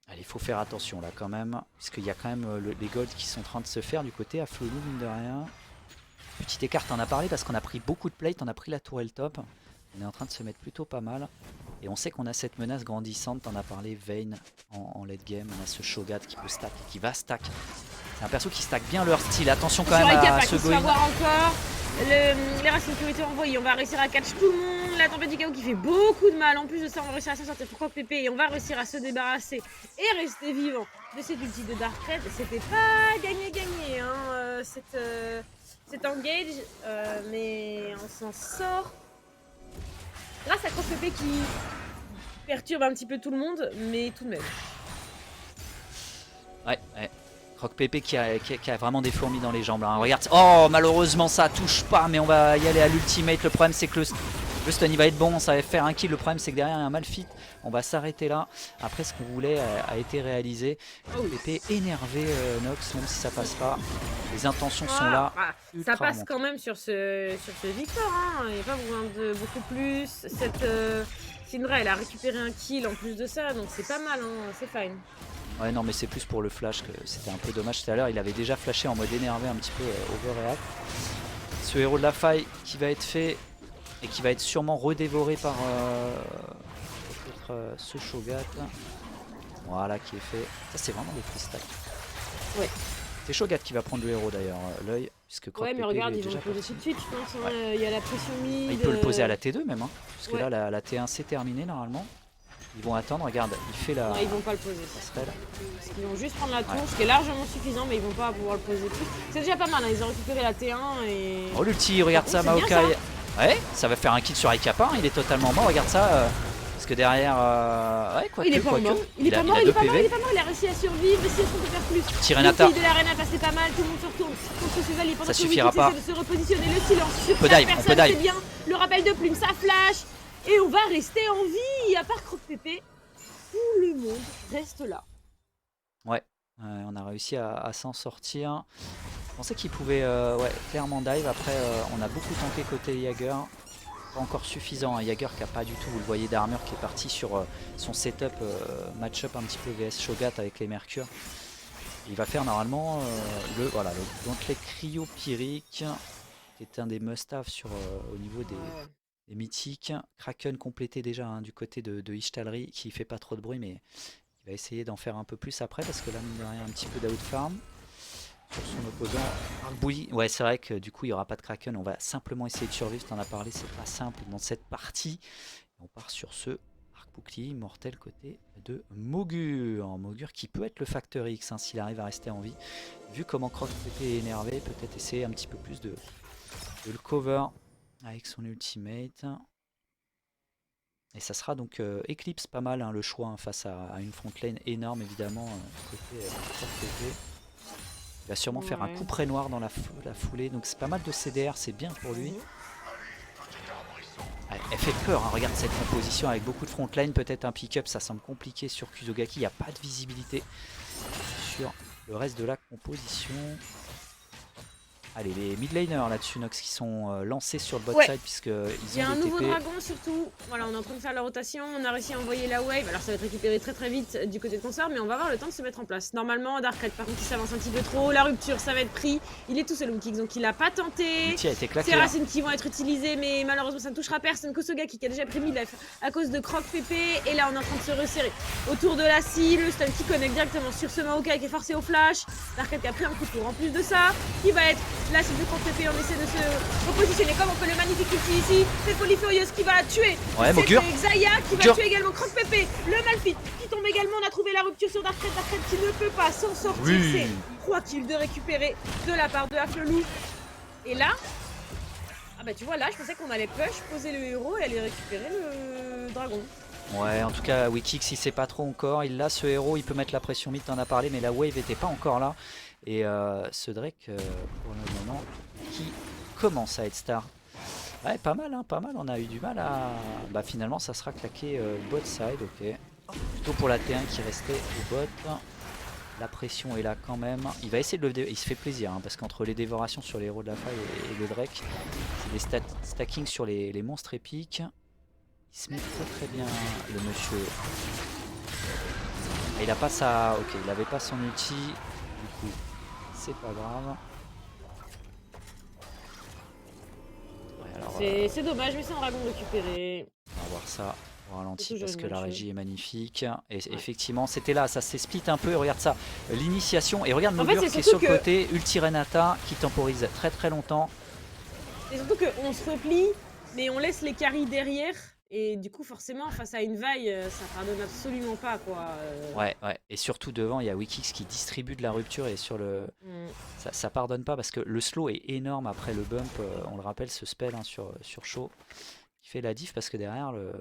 Allez, il faut faire attention là quand même, puisqu'il y a quand même les golds qui sont en train de se faire du côté à Afflelou, mine de rien. Petite écart, t'en as parlé parce qu'on a pris beaucoup de plates, on a pris la tourelle top. On est en train de se mettre plutôt pas mal. Et on sait qu'on a cette menace grandissante, t'en as parlé, Vayne en late game. On a ce Shogat qui peut stack et qui va stack. C'est un perso qui stack bien leur style. Attention quand même à ce Go. Les races sécurité envoyées. On va réussir à catch tout le monde. La tempête du chaos qui fait beaucoup de mal. En plus de ça, on va réussir à s'en sortir pour Croque-Pépé. Et on va réussir à se débarrasser et rester vivant de cette ulti de Darkrai. C'était pas gagné hein, cet engage. Mais on s'en sort. Grâce à Croque-Pépé qui perturbe un petit peu tout le monde. Mais tout de même. Ouais. Croque-Pépé qui a vraiment des fourmis dans les jambes là. Regarde, oh malheureusement ça touche pas, mais on va y aller à l'ultimate. Le problème c'est que le stun il va être bon, ça va faire un kill. Le problème c'est que derrière il y a un Malphite. On va s'arrêter là. Après ce qu'on voulait a été réalisé. Croque-Pépé énervé Nox, même si ça passe pas. Les intentions sont là. Ça passe quand même sur ce victoire. Hein. Il n'y a pas besoin de beaucoup plus. Cette Syndra elle a récupéré un kill en plus de ça, donc c'est pas mal, hein. C'est fine. Ouais non mais c'est plus pour le flash que c'était un peu dommage tout à l'heure. Il avait déjà flashé en mode énervé un petit peu overreact. Ce héros de la faille qui va être fait et qui va être sûrement redévoré par ce Shogat. Voilà qui est fait. Ça c'est vraiment des freestyles. Ouais. C'est Shogat qui va prendre le héros d'ailleurs, l'œil. Ouais mais regarde, ils vont le poser tout de suite je pense. Hein. Ouais. Il y a la pression mid. Il peut le poser à la T2 même. Hein, parce que là la T1 c'est terminé normalement. Ils vont attendre, regarde, il fait la... Non, ils vont pas le poser. Parce qu'ils vont juste prendre la tour, ce qui est largement suffisant, mais ils vont pas pouvoir le poser plus. C'est déjà pas mal, hein. Ils ont récupéré la T1 et... Oh l'ulti, regarde ça, Maokai. Ouais, ça va faire un kill sur Ikapa, il est totalement mort, regarde ça. Parce que derrière... ouais, quoi il est pas mort, il est pas mort, il a réussi à survivre, mais si est-ce qu'on peut faire plus? Tirenata. Le de la Renata, c'est pas mal, tout le monde se retourne contre ce Valley pendant ça que suffira pas. essaie de se repositionner, le silence sur on peut dive, c'est bien, le rappel de plume, ça flash, et on va rester en vie, à part Croque-Pépé. Tout le monde reste là. Ouais, on a réussi à s'en sortir. Je pensais qu'il pouvait clairement dive. Après, on a beaucoup tanké côté Jagger. Pas encore suffisant. Hein. Jagger qui a pas du tout, vous le voyez, d'armure qui est parti sur son setup match-up un petit peu VS Shogat avec les Mercure. Il va faire normalement le Gauntlet Cryopyrique qui est un des must-have au niveau des mythiques. Kraken complété déjà hein, du côté de Ishtalri qui fait pas trop de bruit mais il va essayer d'en faire un peu plus après parce que là mine de rien un petit peu d'out farm sur son opposant. Arc-Bouillie, ouais c'est vrai que du coup il n'y aura pas de Kraken, on va simplement essayer de survivre, t'en as parlé, c'est pas simple dans cette partie. On part sur ce Arc-Bouclier immortel côté de Mogur. Mogur qui peut être le facteur X hein, s'il arrive à rester en vie. Vu comment Croque-Pépé est énervé, peut-être essayer un petit peu plus de le cover avec son ultimate. Et ça sera donc Eclipse, pas mal hein, le choix hein, face à une front lane énorme évidemment côté côté. Il va sûrement faire un Ouais. coup près noir dans la foulée, donc c'est pas mal de CDR, c'est bien pour lui. Elle fait peur, hein. Regarde cette composition avec beaucoup de front line, peut-être un pick-up, ça semble compliqué sur Kuzogaki, il n'y a pas de visibilité sur le reste de la composition. Allez, les mid laners là-dessus, Nox, qui sont lancés sur le bot Ouais. side, puisqu'ils Il y a ont un des nouveau TP. dragon surtout. Voilà, on est en train de faire la rotation. On a réussi à envoyer la wave. Alors ça va être récupéré très vite du côté de consort, mais on va avoir le temps de se mettre en place. Normalement, Darkrai, par contre, il s'avance un petit peu trop. La rupture, ça va être pris. Il est tout seul, Wukix, donc il a pas tenté. L'ulti a été claqué. Ces Là. racines qui vont être utilisées, mais malheureusement, ça ne touchera personne. Kosogaki qui a déjà pris 1000 life à cause de Croc Pépé. Et là, on est en train de se resserrer autour de la scie. Le stun qui connecte directement sur ce Maokai qui est forcé au flash. Darkrai qui a pris un coup de tour. En plus de ça, qui va être la cible de Croc Pépé. On essaie de se repositionner comme on peut le magnifique ulti ici. C'est Polyfurious qui va tuer. Ouais, Mogur. Xayah qui va Mogur. tuer également Croc Pépé. Le Malphite qui tombe également. On a trouvé la rupture sur Darkrai. Darkrai qui ne peut pas s'en sortir. Oui. C'est 3 kills de récupérer de la part de Haflelou. Et là, ah bah tu vois là, je pensais qu'on allait push, poser le héros et aller récupérer le dragon. Ouais, en tout cas, Wikix, il sait pas trop encore. Il a ce héros, il peut mettre la pression mid, t'en as parlé, mais la wave était pas encore là. Et ce Drake, pour le moment, qui commence à être star. Ouais, pas mal, hein, pas mal. On a eu du mal à. Bah, finalement, ça sera claqué bot side, ok. Plutôt pour la T1 qui restait au bot. La pression est là quand même. Il va essayer de le il se fait plaisir hein, parce qu'entre les dévorations sur les héros de la faille et le Drake, c'est des stacking sur les monstres épiques. Il se met très bien le monsieur. Et il a pas sa. Ok, il avait pas son ulti. Du coup, c'est pas grave. Ouais, c'est dommage, mais c'est un dragon récupéré. On va voir ça au ralenti C'est parce toujours que une la bonne régie est magnifique. Et effectivement, c'était là, ça s'est split un peu. Et regarde ça, l'initiation. Et regarde En fait, Mogur c'est qui est sur surtout le côté. Ulti Renata qui temporise très longtemps. Et surtout qu'on se replie, mais on laisse les carries derrière. Et du coup, forcément, face à une vaille, ça pardonne absolument pas, quoi. Ouais. Et surtout devant, il y a Wikix qui distribue de la rupture et sur le. Ça pardonne pas parce que le slow est énorme après le bump. On le rappelle, ce spell hein, sur Shaw qui fait la diff parce que derrière, le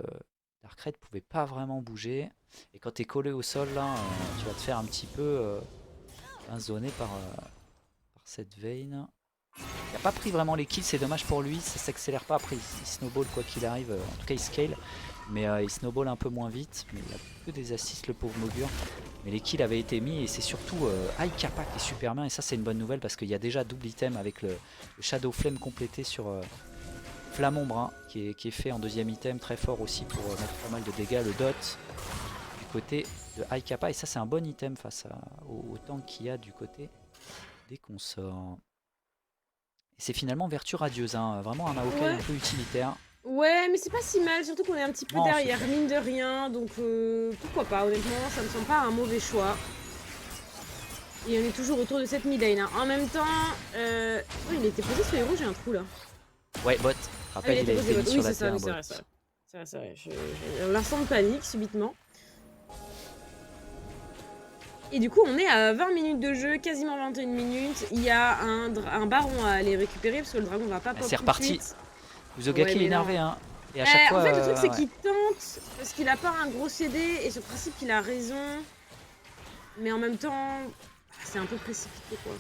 Darkrai pouvait pas vraiment bouger. Et quand t'es collé au sol, là, tu vas te faire un petit peu zoner par cette veine. Il n'a pas pris vraiment les kills, c'est dommage pour lui, ça s'accélère pas. Après, il snowball quoi qu'il arrive, en tout cas il scale, mais il snowball un peu moins vite. Mais il a que des assists, le pauvre Mogur. Mais les kills avaient été mis et c'est surtout High Kappa qui est super bien. Et ça, c'est une bonne nouvelle parce qu'il y a déjà double item avec le Shadow Flame complété sur Flamme Ombre hein, qui est fait en deuxième item, très fort aussi pour mettre pas mal de dégâts. Le dot du côté de High Kappa, et ça, c'est un bon item face au tank qu'il y a du côté des consorts. C'est finalement vertu radieuse, hein. Vraiment un Maokai un peu utilitaire. Ouais, mais c'est pas si mal, surtout qu'on est un petit peu Non, derrière, mine de rien, donc pourquoi pas, honnêtement, ça me semble pas un mauvais choix. Et on est toujours autour de cette mid-lane. Hein. En même temps, oui, il était posé sur les rouges, j'ai un trou là. Ouais, bot. Rappelle, il a été mis sur la terre. Oui, c'est vrai. L'instant de panique, subitement. Et du coup, on est à 20 minutes de jeu, quasiment 21 minutes. Il y a un baron à aller récupérer parce que le dragon va pas pop. C'est reparti. Kuzogaki est énervé, hein. Et à chaque fois. En fait, le truc, c'est qu'il tente parce qu'il a pas un gros CD et sur principe, il a raison. Mais en même temps, c'est un peu précipité, quoi.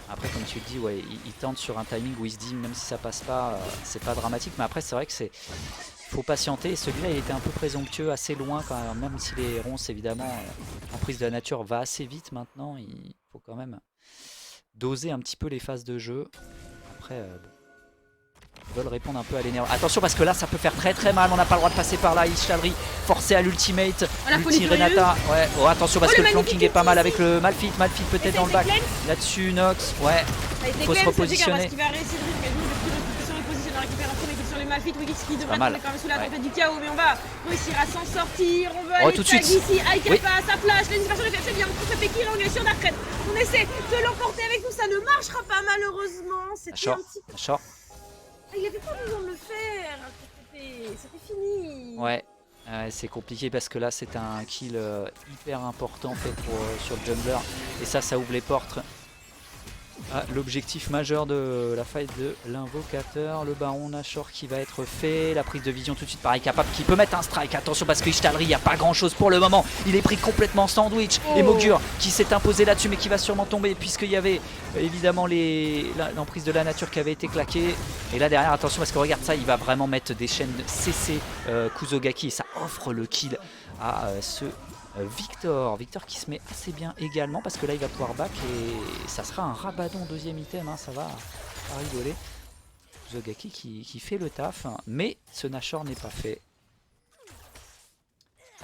Après, comme tu le dis, ouais, il tente sur un timing où il se dit, même si ça passe pas, c'est pas dramatique. Mais après, c'est vrai que c'est. Faut patienter. Et celui-là, il était un peu présomptueux, assez loin quand même si les ronces, évidemment, en prise de la nature va assez vite maintenant. Il faut quand même doser un petit peu les phases de jeu. Après, ils veulent répondre un peu à l'énergie. Attention parce que là, ça peut faire très mal. On n'a pas le droit de passer par là. Ishtalri forcé à l'ultimate. Ulti Renata. Ouais. Oh, attention parce que le flanking est pas mal avec le Malphite. Malphite peut-être dans le back. Là-dessus, Nox. Ouais. Il faut se repositionner. Malphite, Wikix qui devrait tomber quand même sous la tempête du chaos, mais on va réussir à s'en sortir. On veut aller tout de suite. ici. High Kappa, ça flash, les dispersions c'est bien. On fait qui on est sur Darkrai. On essaie de l'emporter avec nous, ça ne marchera pas malheureusement. C'était un petit peu. Il avait pas besoin de le faire. C'était fini. Ouais. C'est compliqué parce que là c'est un kill hyper important fait sur le jungler et ça ouvre les portes l'objectif majeur de la fight de l'invocateur. Le baron Nashor qui va être fait. La prise de vision tout de suite par Capable qui peut mettre un strike. Attention parce que Ishtalri, il n'y a pas grand chose pour le moment. Il est pris complètement sandwich. Et Mogur qui s'est imposé là-dessus mais qui va sûrement tomber puisqu'il y avait évidemment l'emprise de la nature qui avait été claquée. Et là derrière, attention parce que regarde ça, il va vraiment mettre des chaînes CC Kuzogaki. Et ça offre le kill à ce Victor qui se met assez bien également parce que là il va pouvoir back et ça sera un Rabadon deuxième item, hein, ça va pas rigoler. Zogaki qui fait le taf, hein, mais ce Nashor n'est pas fait.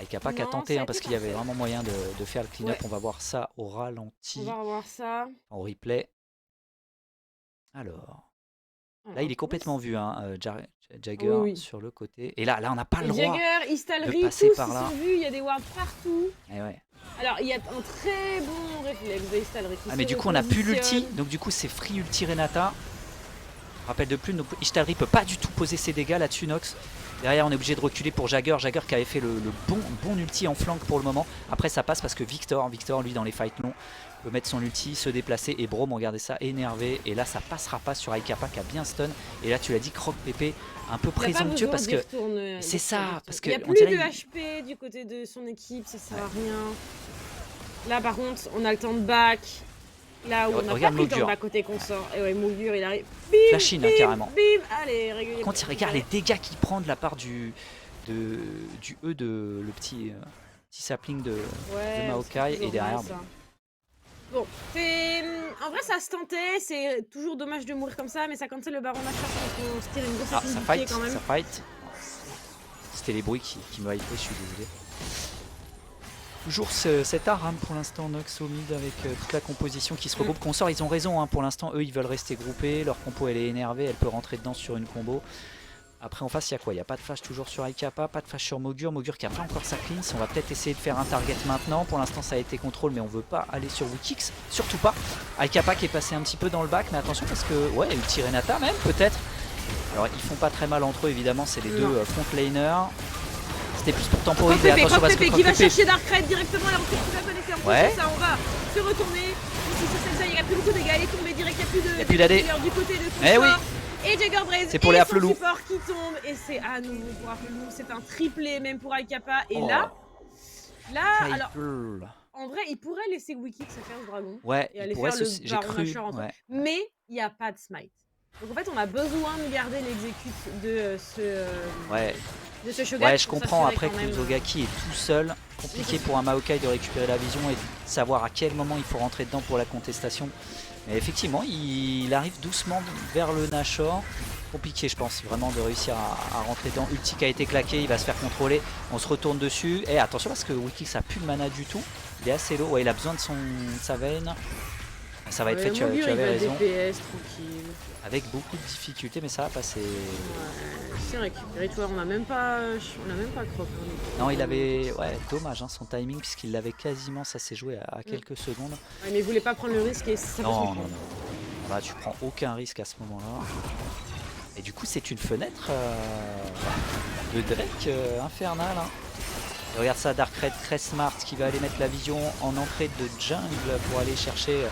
Aikapa qui a tenté hein, parce qu'il y avait vraiment moyen de faire le clean-up. On va voir ça au ralenti. On va revoir ça. En replay. Alors. Là il est complètement vu, hein, Jagger sur le côté. Et là on n'a pas le droit Jagger, Ishtalri, de passer tous par là. sont vus, il y a des wards partout. Et ouais. Alors il y a un très bon réflexe de Ishtalri. Ah mais du coup on a plus l'ulti, donc du coup c'est free ulti Renata. Rappel de plus, donc Ishtalri peut pas du tout poser ses dégâts là-dessus Nox. Derrière on est obligé de reculer pour Jagger qui avait fait le bon ulti en flank pour le moment. Après ça passe parce que Victor lui dans les fights longs peut mettre son ulti, se déplacer et Brom, regardez ça, énervé. Et là ça passera pas sur Aikapa qui a bien stun. Et là tu l'as dit, Croc Pépé un peu présomptueux parce que c'est ça, parce que il n'y a plus de HP du côté de son équipe, ça sert à rien. Là par contre on a le temps de back. Là où on a pas pris le temps de back côté consort. Et ouais, Mogur il arrive. Bim, Flashine hein, carrément. Bim, allez, régulier. Quand il regarde les dégâts qu'il prend de la part du le petit sapling de Maokai et derrière. Bon, c'est... En vrai, ça se tentait, c'est toujours dommage de mourir comme ça, mais ça cancelle le baron Nashor qu'on se tire une grosse affinité quand même. Ça fight. C'était les bruits qui me hypaient, je suis désolé. Toujours cet ARAM pour l'instant, Nox au mid avec toute la composition qui se regroupe. Consort, ils ont raison, hein, pour l'instant, eux ils veulent rester groupés, leur compo elle est énervée, elle peut rentrer dedans sur une combo. Après en face il y a quoi? Il n'y a pas de flash toujours sur Aikapa, pas de flash sur Mogur qui a pas encore sa cleanse. On va peut-être essayer de faire un target maintenant. Pour l'instant ça a été contrôle mais on veut pas aller sur Wikix, surtout pas. Aikapa qui est passé un petit peu dans le back mais attention parce que ouais, ulti Renata même peut-être. Alors ils font pas très mal entre eux évidemment, c'est les deux front laners. C'était plus pour temporiser. Attention parce que qui va chercher Darkrai directement et ensuite qui va connecter en plus ça, on va se retourner. Ici sur cette il n'y a plus beaucoup de dégâts, elle est tombée direct, il n'y a plus d'AD du côté de Consort. Et Jagger Braze c'est pour les son support qui tombe et c'est à nouveau pour Afflelou, c'est un triplé même pour Aikapa et là alors en vrai il pourrait laisser Wikix faire ce dragon et aller faire le baron Nashor en fait, mais il n'y a pas de smite. Donc en fait on a besoin de garder l'exécute de ce Shogat. Ouais, je comprends après que Kuzogaki est tout seul, compliqué pour un Maokai de récupérer la vision et de savoir à quel moment il faut rentrer dedans pour la contestation. Mais effectivement, il arrive doucement vers le Nashor. Compliqué, je pense, vraiment de réussir à rentrer dedans. Ulti qui a été claqué, il va se faire contrôler. On se retourne dessus. Et attention parce que Wikix a plus de mana du tout. Il est assez low. Ouais, il a besoin de sa veine. Ça va être fait, tu avais raison. DPS, tranquille. Avec beaucoup de difficultés, mais ça va passer. Ouais, c'est récupéré, tu vois, on n'a même pas Croc. Non, il avait. Ouais, dommage, hein, son timing, puisqu'il l'avait quasiment, ça s'est joué à quelques secondes. Ouais, mais il voulait pas prendre le risque et ça non. Là, tu prends aucun risque à ce moment-là. Et du coup, c'est une fenêtre de Drake infernale. Hein. Et regarde ça, Darkrai très smart qui va aller mettre la vision en entrée de jungle pour aller chercher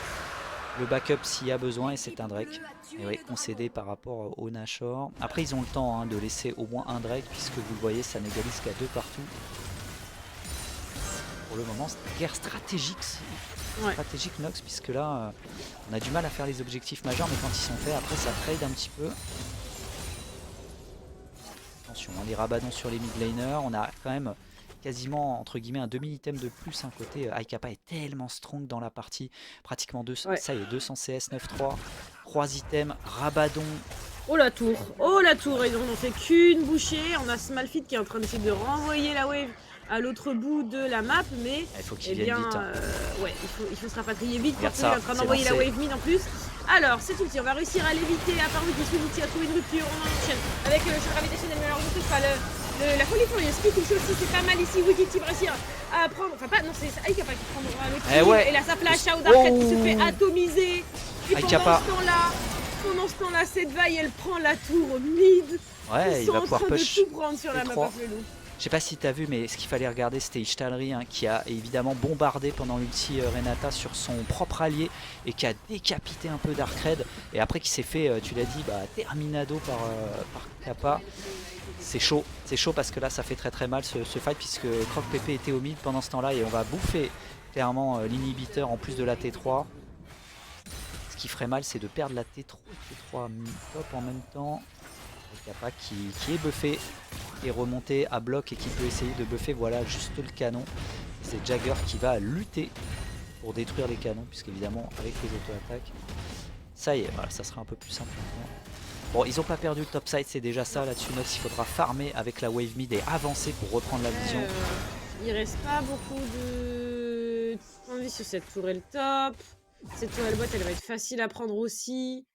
le backup s'il y a besoin, et c'est un Drake. Et oui, concédé par rapport au Nashor. Après ils ont le temps hein, de laisser au moins un Drake puisque vous le voyez ça n'égalise qu'à 2 partout. Pour le moment c'est guerre stratégique. Stratégique Nox puisque là on a du mal à faire les objectifs majeurs mais quand ils sont faits après ça trade un petit peu. Attention, hein, les rabadons sur les mid laners, on a quand même quasiment entre guillemets un demi-item de plus. Un côté Aikapa est tellement strong dans la partie, pratiquement 200, ça y est 200 CS 9-3, 3 items, Rabadon. Oh la tour, ils n'ont fait qu'une bouchée, on a Smalfit qui est en train d'essayer de renvoyer la wave à l'autre bout de la map, mais il faut qu'il vienne vite. Hein. Ouais, il faut se rapatrier vite parce qu'il est en train d'envoyer la wave mid en plus. Alors, c'est ulti, on va réussir à l'éviter, à part lui qui suit l'outil, à trouver une rupture, on enchaîne avec le choc gravitationnel, mais alors je touche pas la folie furieuse qui touche aussi, c'est pas mal ici, Wikix qui va réussir à prendre, enfin pas, non c'est Aikapa qui prend le kill, et là ça flash out Darkrai qui se fait atomiser, et pendant ce temps-là, cette vaille elle prend la tour mid, ouais, il va pouvoir push tout prendre sur la map Afflelou. Je sais pas si tu as vu, mais ce qu'il fallait regarder, c'était Ishtalri hein, qui a évidemment bombardé pendant l'ulti Renata sur son propre allié et qui a décapité un peu Darkred. Et après qui s'est fait, tu l'as dit, terminado par Kappa. C'est chaud parce que là ça fait très mal ce fight puisque Croc-Pépé était au mid pendant ce temps-là et on va bouffer clairement l'inhibiteur en plus de la T3. Ce qui ferait mal, c'est de perdre la T3 top en même temps. Kappa qui est buffé, qui est remonté à bloc et qui peut essayer de buffer, voilà juste le canon. C'est Jagger qui va lutter pour détruire les canons, puisqu'évidemment avec les auto-attaques, ça y est, voilà, ça sera un peu plus simple maintenant. Bon, ils n'ont pas perdu le topside, c'est déjà ça là-dessus. Nox, il faudra farmer avec la wave mid et avancer pour reprendre la vision. Il reste pas beaucoup de points de vie sur cette tourelle top. Cette tourelle boîte, elle va être facile à prendre aussi.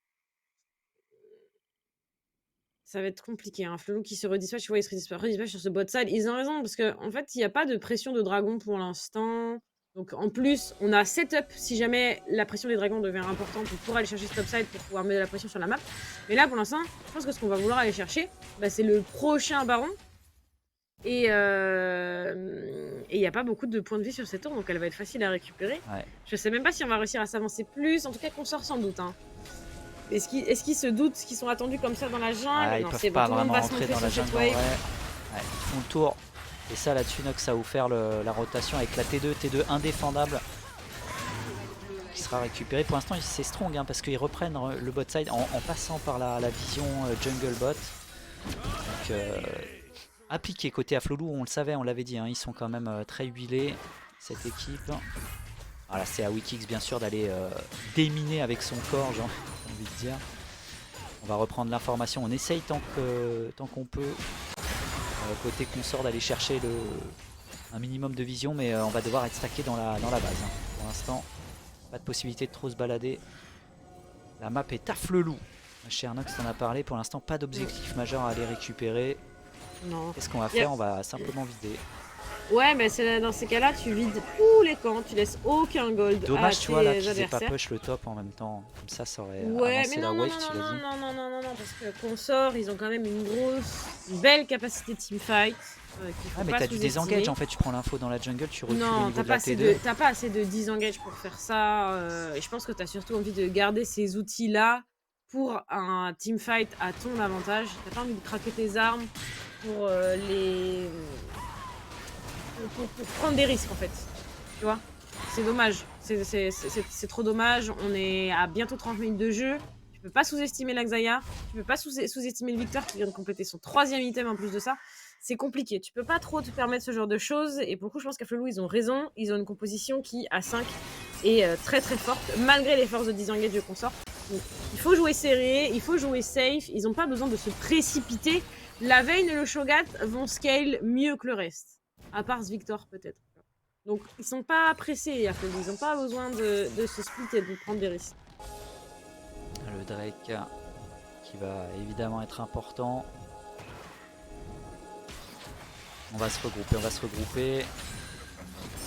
Ça va être compliqué, hein. Flelou qui se redispatch, tu vois, il se redispatch sur ce bot side. Ils ont raison, parce qu'en fait, il n'y a pas de pression de dragon pour l'instant. Donc en plus, on a setup si jamais la pression des dragons devient importante, on pourra aller chercher ce top side pour pouvoir mettre de la pression sur la map. Mais là, pour l'instant, je pense que ce qu'on va vouloir aller chercher, c'est le prochain baron. Et il n'y a pas beaucoup de points de vie sur cette tour, donc elle va être facile à récupérer. Ouais. Je sais même pas si on va réussir à s'avancer plus, en tout cas qu'on sort sans doute. Hein. Est-ce qu'ils se doutent qu'ils sont attendus comme ça dans la jungle? Ils peuvent pas vraiment rentrer dans la jungle. Ouais, ils font le tour. Et ça là-dessus, Nox, ça va vous faire la rotation avec la T2 indéfendable qui sera récupérée. Pour l'instant, c'est strong hein, parce qu'ils reprennent le bot side en passant par la vision jungle bot. Donc, appliqué côté Afflelou, on le savait, on l'avait dit, hein, ils sont quand même très huilés, cette équipe. Voilà, c'est à Wikix bien sûr d'aller déminer avec son corps, j'ai envie de dire. On va reprendre l'information, on essaye tant qu'on peut. Côté consort d'aller chercher un minimum de vision, mais on va devoir être stacké dans la base. Hein. Pour l'instant, pas de possibilité de trop se balader. La map est Afflelou. Cher Nox t'en a parlé, pour l'instant pas d'objectif majeur à aller récupérer. Qu'est-ce qu'on va faire? On va simplement vider. Ouais, mais dans ces cas-là, tu vides tous les camps, tu laisses aucun gold. Dommage, tu vois, là, qu'ils aient pas push le top en même temps. Comme ça aurait avancé la wave, tu l'as dit. Non, parce que Consort, ils ont quand même une belle capacité teamfight. Mais t'as du désengage en fait, tu prends l'info dans la jungle, tu recules au niveau de la T2. T'as pas assez de disengage pour faire ça. Et je pense que t'as surtout envie de garder ces outils-là pour un teamfight à ton avantage. T'as pas envie de craquer tes armes pour pour prendre des risques en fait, tu vois, c'est dommage, c'est trop dommage. On est à bientôt 30 minutes de jeu, tu peux pas sous-estimer l'Axaya, tu peux pas sous-estimer le Victor qui vient de compléter son 3e item en plus de ça, c'est compliqué, tu peux pas trop te permettre ce genre de choses, et pour le coup je pense qu'Afflelou ils ont raison, ils ont une composition qui à 5 est très forte, malgré les forces de disengage de consort. Donc, il faut jouer serré, il faut jouer safe, ils ont pas besoin de se précipiter, la Vayne et le Shogat vont scale mieux que le reste. À part ce Victor peut-être. Donc ils sont pas pressés, ils n'ont pas besoin de se split et de prendre des risques. Le Drake qui va évidemment être important. On va se regrouper.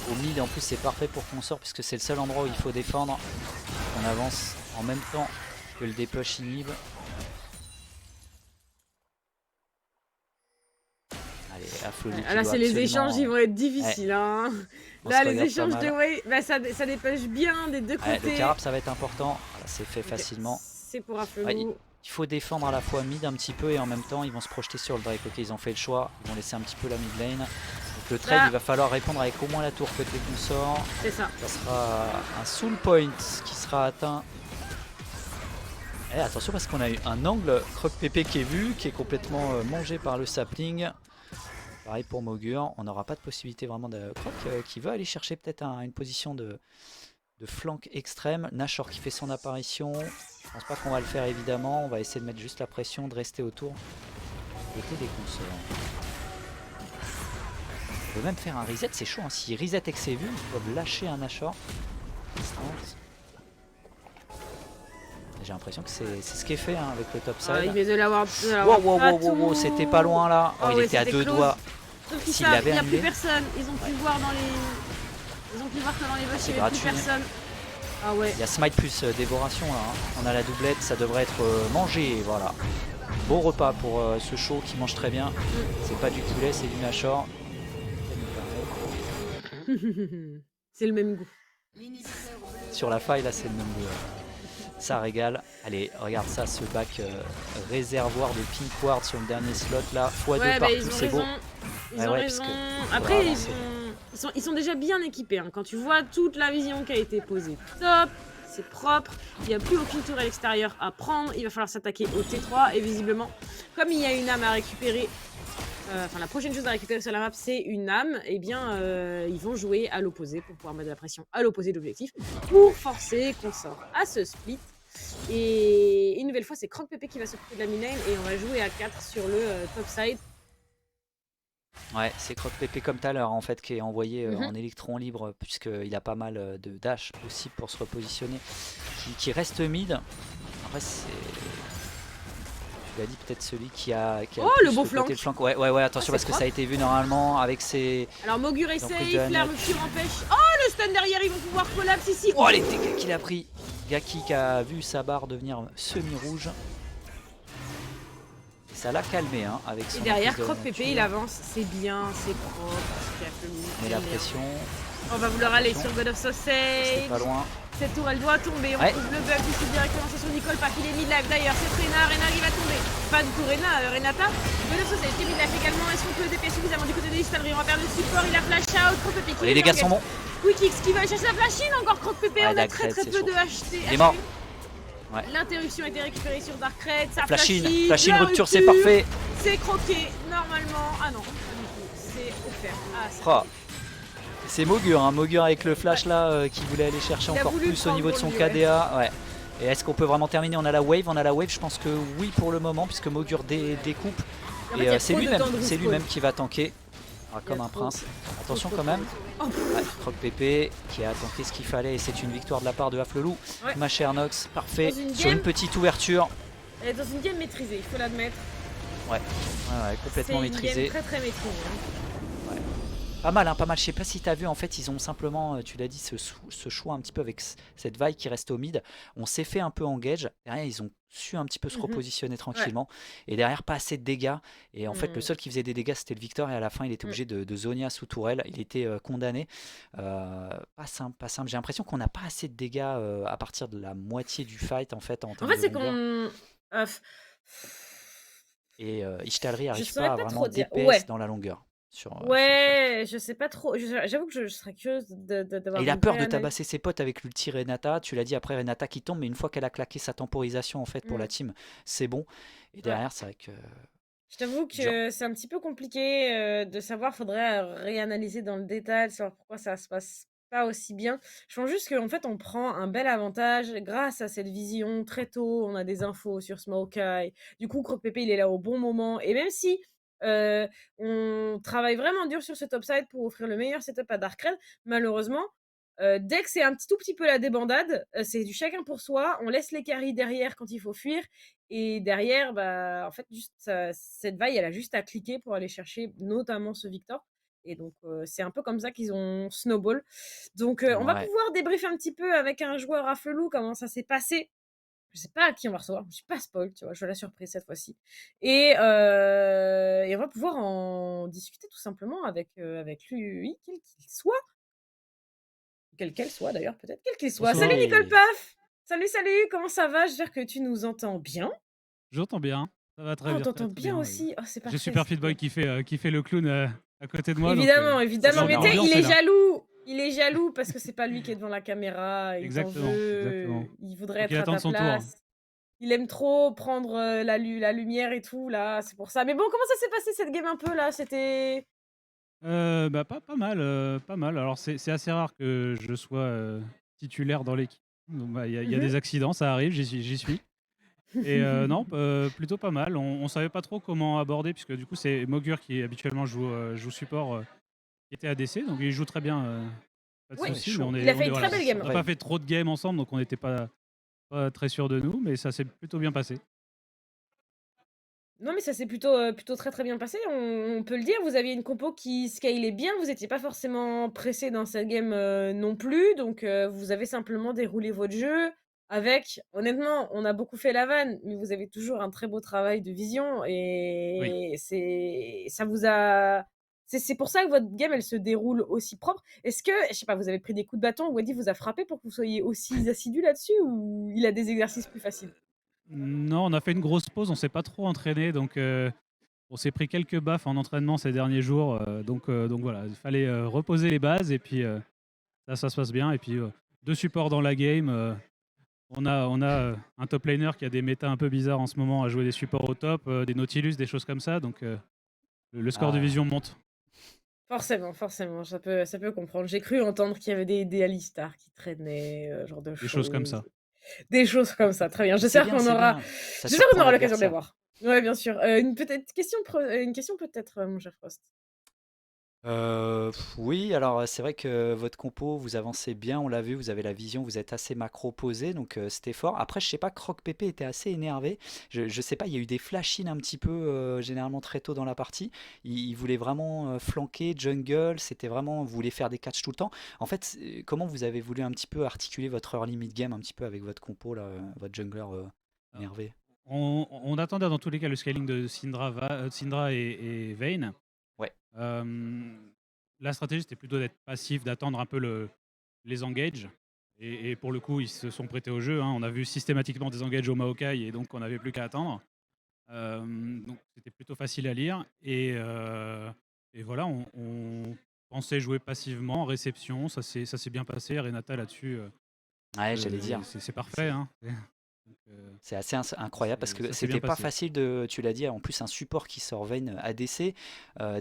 Au mid en plus c'est parfait pour qu'on sorte puisque c'est le seul endroit où il faut défendre. On avance en même temps que le dépush inhibe. Là c'est les échanges, ils vont être difficiles. Hein. Là les échanges de wave, ça dépêche bien des deux côtés. Le carap ça va être important, voilà, c'est fait facilement. C'est pour Afflelou. Il faut défendre à la fois mid un petit peu et en même temps ils vont se projeter sur le Drake. Ok, ils ont fait le choix, ils vont laisser un petit peu la mid lane. Donc le trade il va falloir répondre avec au moins la tour côté consort. C'est ça. Ça sera un soul point qui sera atteint. Et attention parce qu'on a eu un angle Croc-Pépé qui est vu, qui est complètement mangé par le sapling. Pareil pour Mogur, on n'aura pas de possibilité vraiment de Croc qui va aller chercher peut-être une position de flank extrême. Nashor qui fait son apparition, je pense pas qu'on va le faire évidemment, on va essayer de mettre juste la pression, de rester autour côté des consorts. On peut même faire un reset, c'est chaud, hein. S'ils reset et que c'est vu, ils peuvent lâcher un Nashor. J'ai l'impression que c'est ce qui est fait hein, avec le top side. Il vient de l'avoir. Wow, c'était pas loin là. Il était à 2 doigts. S'il l'avait annulé. Il n'y a plus personne. Ils ont pu voir dans les. Ils ont pu voir que dans les bush il n'y avait plus personne. Il y a smite plus dévoration là. Hein. On a la doublette, ça devrait être mangé. Voilà. Bon repas pour ce show qui mange très bien. Mm. C'est pas du poulet, c'est du Nashor. C'est le même goût. Sur la faille, là, c'est le même goût. Ça régale. Allez, regarde ça, ce bac réservoir de Pink Ward sur le dernier slot là. x2 Ouais, bah, partout, ils ont c'est beau. raison. Ils Ah ont ouais, parce raison. que Après, faudra ils avancer. sont déjà bien équipés. Hein. Quand tu vois toute la vision qui a été posée, top, c'est propre. Il n'y a plus aucune tour à l'extérieur à prendre. Il va falloir s'attaquer au T3. Et visiblement, comme il y a une âme à récupérer, enfin la prochaine chose à récupérer sur la map, c'est une âme, et bien ils vont jouer à l'opposé pour pouvoir mettre de la pression à l'opposé de l'objectif pour forcer qu'on sort à ce split. Et une nouvelle fois, c'est Croque-Pépé qui va s'occuper de la mid-lane et on va jouer à 4 sur le top side. Ouais, c'est Croque-Pépé comme tout à l'heure en fait qui est envoyé Mhm. en électron libre puisqu'il a pas mal de dash aussi pour se repositionner. Qui reste mid. Après c'est... Tu l'as dit peut-être celui qui a Oh, plus le beau côté flank. flanc. Ouais, attention c'est parce que ça a propre. été vu normalement avec ses... Alors Mogur est Ils ont pris safe, de la la rupture empêche. Oh, le stun derrière, ils vont pouvoir collapse ici. Oh les dégâts qu'il a pris. Gaki qui a vu sa barre devenir semi-rouge. Et ça l'a calmé hein, avec son Et derrière, emprise de la Croque-Pépé, nature. il avance, c'est bien, c'est propre. Mais la pression, On va vouloir aller Attention. sur God of c'est Sausage. pas loin. Cette tour, elle doit tomber. On Ouais. trouve le bug ici directement sur Nicole. Pas qu'il est mid-life d'ailleurs. C'est Rena. Rena, il va tomber. Pas du tout Rena, Renata. God of Sausage qui est mid-life également. Est-ce qu'on peut le dépêcher suffisamment du côté de l'Istalry? On va faire le support. Il a flash out. Croque-Pépé qui Les dégâts sont bons. Quick X qui va aller chercher la flashine. Encore Croque-Pépé. Ouais, On a Dark très Red, très c'est peu chaud. de HT. Il est mort. Ouais. L'interruption a été récupérée sur Dark Red. Sa Flashine, la rupture, c'est parfait. C'est croqué normalement. Ah non, pas du tout. C'est offert. Ah, c'est Oh. C'est Mogur, hein. Mogur avec le flash là qui voulait aller chercher Il a encore voulu plus au niveau de prendre son pour lui, KDA. Ouais. Et est-ce qu'on peut vraiment terminer? On a la wave, je pense que oui pour le moment puisque Mogur découpe. En fait, il y a Et c'est trop de temps de lui-même respawn. qui va tanker. Ah, Il y a comme un trop- prince. Attention trop quand même. Oh, Ouais, Croque-Pépé qui a tanké ce qu'il fallait et c'est une victoire de la part de Haflelou. Ouais. Ma chère Nox, parfait. Dans une Sur une game- petite ouverture. Elle est dans une game maîtrisée, il faut l'admettre. Ouais, complètement C'est une maîtrisé. game très très maîtrisée. hein. Pas mal, pas mal. Je sais pas si tu as vu, en fait, ils ont simplement, tu l'as dit, ce choix un petit peu avec cette vaille qui reste au mid. On s'est fait un peu engage. Derrière, ils ont su un petit peu se Mhm. repositionner tranquillement. Et derrière, pas assez de dégâts. Et en fait, le Mhm. seul qui faisait des dégâts, c'était le Victor. Et à la fin, il était obligé de zonia sous tourelle. Il était condamné. Pas simple, pas simple. J'ai l'impression qu'on n'a pas assez de dégâts à partir de la moitié du fight, en fait, en En termes fait, de c'est longueur. qu'on. Et Ishtalry Je n'arrive saurais pas pas vraiment trop dire. DPS Ouais. dans la longueur. Sur le fight. Ouais, je sais pas trop. J'avoue que je serais curieuse d'avoir. Et il a une peur vraie de analyse. tabasser ses potes avec l'ulti Renata. Tu l'as dit après Renata qui tombe, mais une fois qu'elle a claqué sa temporisation en fait pour la team, c'est bon. Et derrière, c'est vrai que. Je t'avoue que c'est un petit peu compliqué de savoir. Faudrait réanalyser dans le détail, savoir pourquoi ça se passe pas aussi bien. Je pense juste qu'en fait, on prend un bel avantage grâce à cette vision très tôt. On a des infos sur Smoke-Eye. Du coup, Croque-Pépé, il est là au bon moment. Et même si on travaille vraiment dur sur ce topside pour offrir le meilleur setup à Darkred, malheureusement, dès que c'est un tout petit peu la débandade, c'est du chacun pour soi. On laisse les carries derrière quand il faut fuir. Et derrière, bah, en fait, juste cette vaille, elle a juste à cliquer pour aller chercher notamment ce Victor. Et donc, c'est un peu comme ça qu'ils ont snowball. Donc, on va Ouais. pouvoir débriefer un petit peu avec un joueur à Flelou, comment ça s'est passé. Je sais pas à qui on va recevoir, je suis pas spoil, tu vois, je veux la surprise cette fois-ci. Et on va pouvoir en discuter tout simplement avec lui, quel qu'il soit. Quel qu'elle soit d'ailleurs, peut-être. Quel qu'il soit. Bonsoir. Salut Nicole Oui. Paf! Salut, comment ça va? J'espère que tu nous entends bien. J'entends bien. Ça va très Oh, on bien. t'entend très, très bien oui. aussi. Oh, c'est parfait. J'ai Super Fit Boy qui fait le clown à côté de moi. donc, Évidemment. ça Mais met tu sais, l'ambiance il est là. jaloux. Il est jaloux parce que c'est pas lui qui est devant la caméra. Il t'en Exactement, veut. exactement. Il voudrait Donc, il être à attend ta son tour. place. Il aime trop prendre la lumière et tout, là. C'est pour ça. Mais bon, comment ça s'est passé cette game un peu, là? C'était. Bah, pas mal, pas mal. Alors, c'est assez rare que je sois titulaire dans l'équipe. Donc, bah, il y a des accidents, ça arrive, j'y suis. Et non, plutôt pas mal. On savait pas trop comment aborder, puisque du coup, c'est Mogur qui habituellement joue support, qui était ADC, donc il joue très bien. Pas de Oui, soucis, chaud. mais Il a fait une voilà, très belle game. on n'a pas fait trop de games ensemble, donc on n'était pas très sûr de nous, mais ça s'est plutôt bien passé. Non, mais ça s'est plutôt très très bien passé. On peut le dire. Vous aviez une compo qui scalait bien. Vous n'étiez pas forcément pressé dans cette game non plus. Donc, vous avez simplement déroulé votre jeu. avec, honnêtement, on a beaucoup fait la vanne, mais vous avez toujours un très beau travail de vision Oui. et ça vous a c'est pour ça que votre game, elle se déroule aussi propre. Est-ce que, je sais pas, vous avez pris des coups de bâton, Waddy vous a frappé pour que vous soyez aussi assidu là-dessus ou il a des exercices plus faciles? Non, on a fait une grosse pause, on s'est pas trop entraîné, donc on s'est pris quelques baffes en entraînement ces derniers jours, donc voilà, il fallait, reposer les bases et puis, ça se passe bien et puis, 2 supports dans la game, on a un top laner qui a des métas un peu bizarres en ce moment à jouer des supports au top, des Nautilus, des choses comme ça, donc le score de Ah, vision monte. Forcément, forcément, ça peut comprendre. J'ai cru entendre qu'il y avait des Alistar qui traînaient, genre de Des choses comme choses. ça. Des choses comme ça, très bien. mais c'est bien, ça J'espère qu'on surprend aura l'occasion de les l'adversaire. voir. Ouais, bien sûr. Une question peut-être, mon cher Frost? Oui, alors c'est vrai que votre compo, vous avancez bien, on l'a vu, vous avez la vision, vous êtes assez macro posé, donc c'était fort. Après, je sais pas, Croc Pépé était assez énervé. Je sais pas, il y a eu des flash-in un petit peu, généralement très tôt dans la partie. Il voulait vraiment flanquer, jungle, c'était vraiment, vous voulez faire des catchs tout le temps. En fait, comment vous avez voulu un petit peu articuler votre early mid-game un petit peu avec votre compo, là, votre jungler Alors, énervé? on attendait dans tous les cas le scaling de Syndra et Vayne. Ouais, La stratégie, c'était plutôt d'être passif, d'attendre un peu les engages. Et pour le coup, ils se sont prêtés au jeu, hein. On a vu systématiquement des engages au Maokai et donc on n'avait plus qu'à attendre. Donc c'était plutôt facile à lire. Et voilà, on pensait jouer passivement, réception, ça s'est bien passé. Renata là-dessus, ouais, j'allais dire. c'est parfait, C'est hein. Donc, C'est assez incroyable parce que ça s'est bien c'était pas passé. facile de, tu l'as dit, en plus un support qui sort Vayne ADC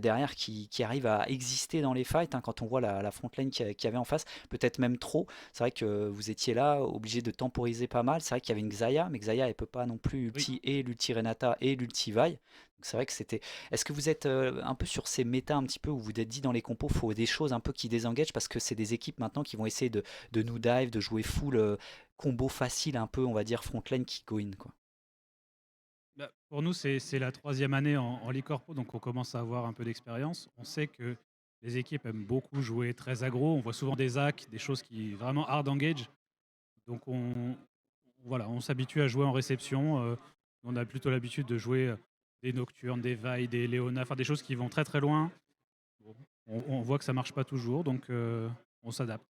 derrière qui arrive à exister dans les fights, hein, quand on voit la frontline qu'il y avait en face, peut-être même trop. C'est vrai que vous étiez là, obligé de temporiser pas mal. C'est vrai qu'il y avait une Xayah, mais Xayah elle peut pas non plus Oui. ulti et l'ulti Renata et l'ulti Vi. Donc c'est vrai que c'était. Est-ce que vous êtes un peu sur ces méta un petit peu où vous êtes dit dans les compos, faut des choses un peu qui désengagent parce que c'est des équipes maintenant qui vont essayer de nous dive, de jouer full combo facile un peu, on va dire frontline qui go in quoi. Bah, pour nous, c'est la troisième année en Ligue Corpo, donc on commence à avoir un peu d'expérience. On sait que les équipes aiment beaucoup jouer très aggro. On voit souvent des hacks, des choses qui vraiment hard engage. Donc voilà, on s'habitue à jouer en réception. On a plutôt l'habitude de jouer des Nocturnes, des Vi, des Léona, enfin des choses qui vont très très loin. Bon, on voit que ça marche pas toujours, donc on s'adapte.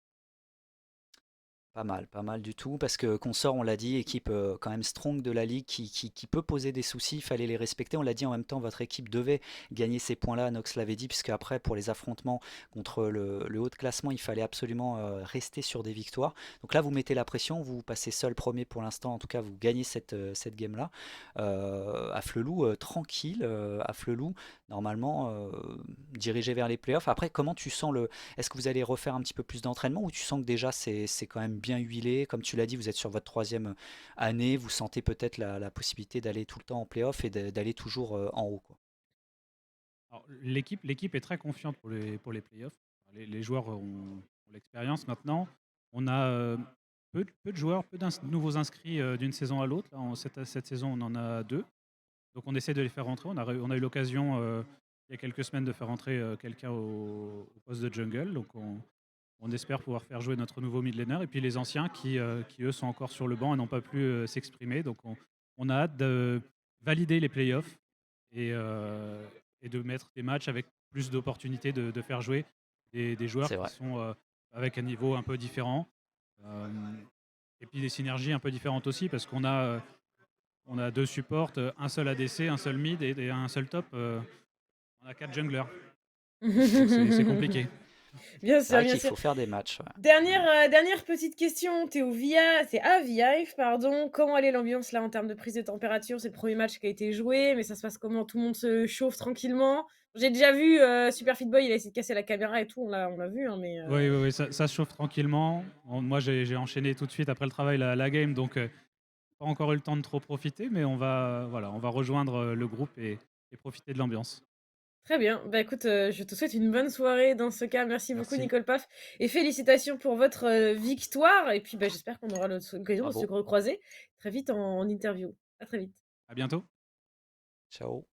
Pas mal du tout, parce que Consort, on l'a dit, équipe quand même strong de la ligue qui peut poser des soucis, il fallait les respecter. On l'a dit en même temps, votre équipe devait gagner ces points-là, Nox l'avait dit, puisque après, pour les affrontements contre le haut de classement, il fallait absolument rester sur des victoires. Donc là, vous mettez la pression, vous passez seul premier pour l'instant, en tout cas, vous gagnez cette game-là. À Flelou, tranquille, à Flelou, normalement, dirigé vers les playoffs. Après, comment tu sens le, est-ce que vous allez refaire un petit peu plus d'entraînement ou tu sens que déjà c'est quand même bien huilé? Comme tu l'as dit, vous êtes sur votre troisième année, vous sentez peut-être la possibilité d'aller tout le temps en playoff et d'aller toujours en haut, quoi. Alors, l'équipe est très confiante pour les playoffs. Les joueurs ont l'expérience maintenant. On a peu de joueurs, peu de nouveaux inscrits d'une saison à l'autre. Là, cette saison, on en a deux. Donc on essaie de les faire rentrer. On a eu l'occasion il y a quelques semaines de faire rentrer quelqu'un au poste de jungle. Donc on espère pouvoir faire jouer notre nouveau mid laner. Et puis les anciens qui, eux, sont encore sur le banc et n'ont pas pu s'exprimer. Donc on a hâte de valider les playoffs et, euh, et de mettre des matchs avec plus d'opportunités de faire jouer des joueurs C'est qui vrai. sont avec un niveau un peu différent. Euh, et puis des synergies un peu différentes aussi parce qu'on a deux supports, un seul ADC, un seul mid et un seul top. On a quatre junglers. Donc c'est compliqué. Bien C'est sûr, vrai bien qu'il sûr. faut faire des matchs, ouais. Dernière petite question, Théo Via, c'est à Vive, pardon. Comment elle est l'ambiance là en termes de prise de température? C'est le premier match qui a été joué, mais ça se passe comment? Tout le monde se chauffe tranquillement? J'ai déjà vu Super Fit Boy, il a essayé de casser la caméra et tout, on l'a vu, hein, mais Oui, oui, oui, ça se chauffe tranquillement. Moi, j'ai enchaîné tout de suite après le travail la game, donc pas encore eu le temps de trop profiter, mais voilà, on va rejoindre le groupe et profiter de l'ambiance. très bien. Bah écoute, je te souhaite une bonne soirée dans ce cas. Merci beaucoup, Merci. Nicole Paf, et félicitations pour votre victoire. Et puis, bah, j'espère qu'on aura l'occasion de se Bravo. recroiser très vite en interview. À très vite. À bientôt. Ciao.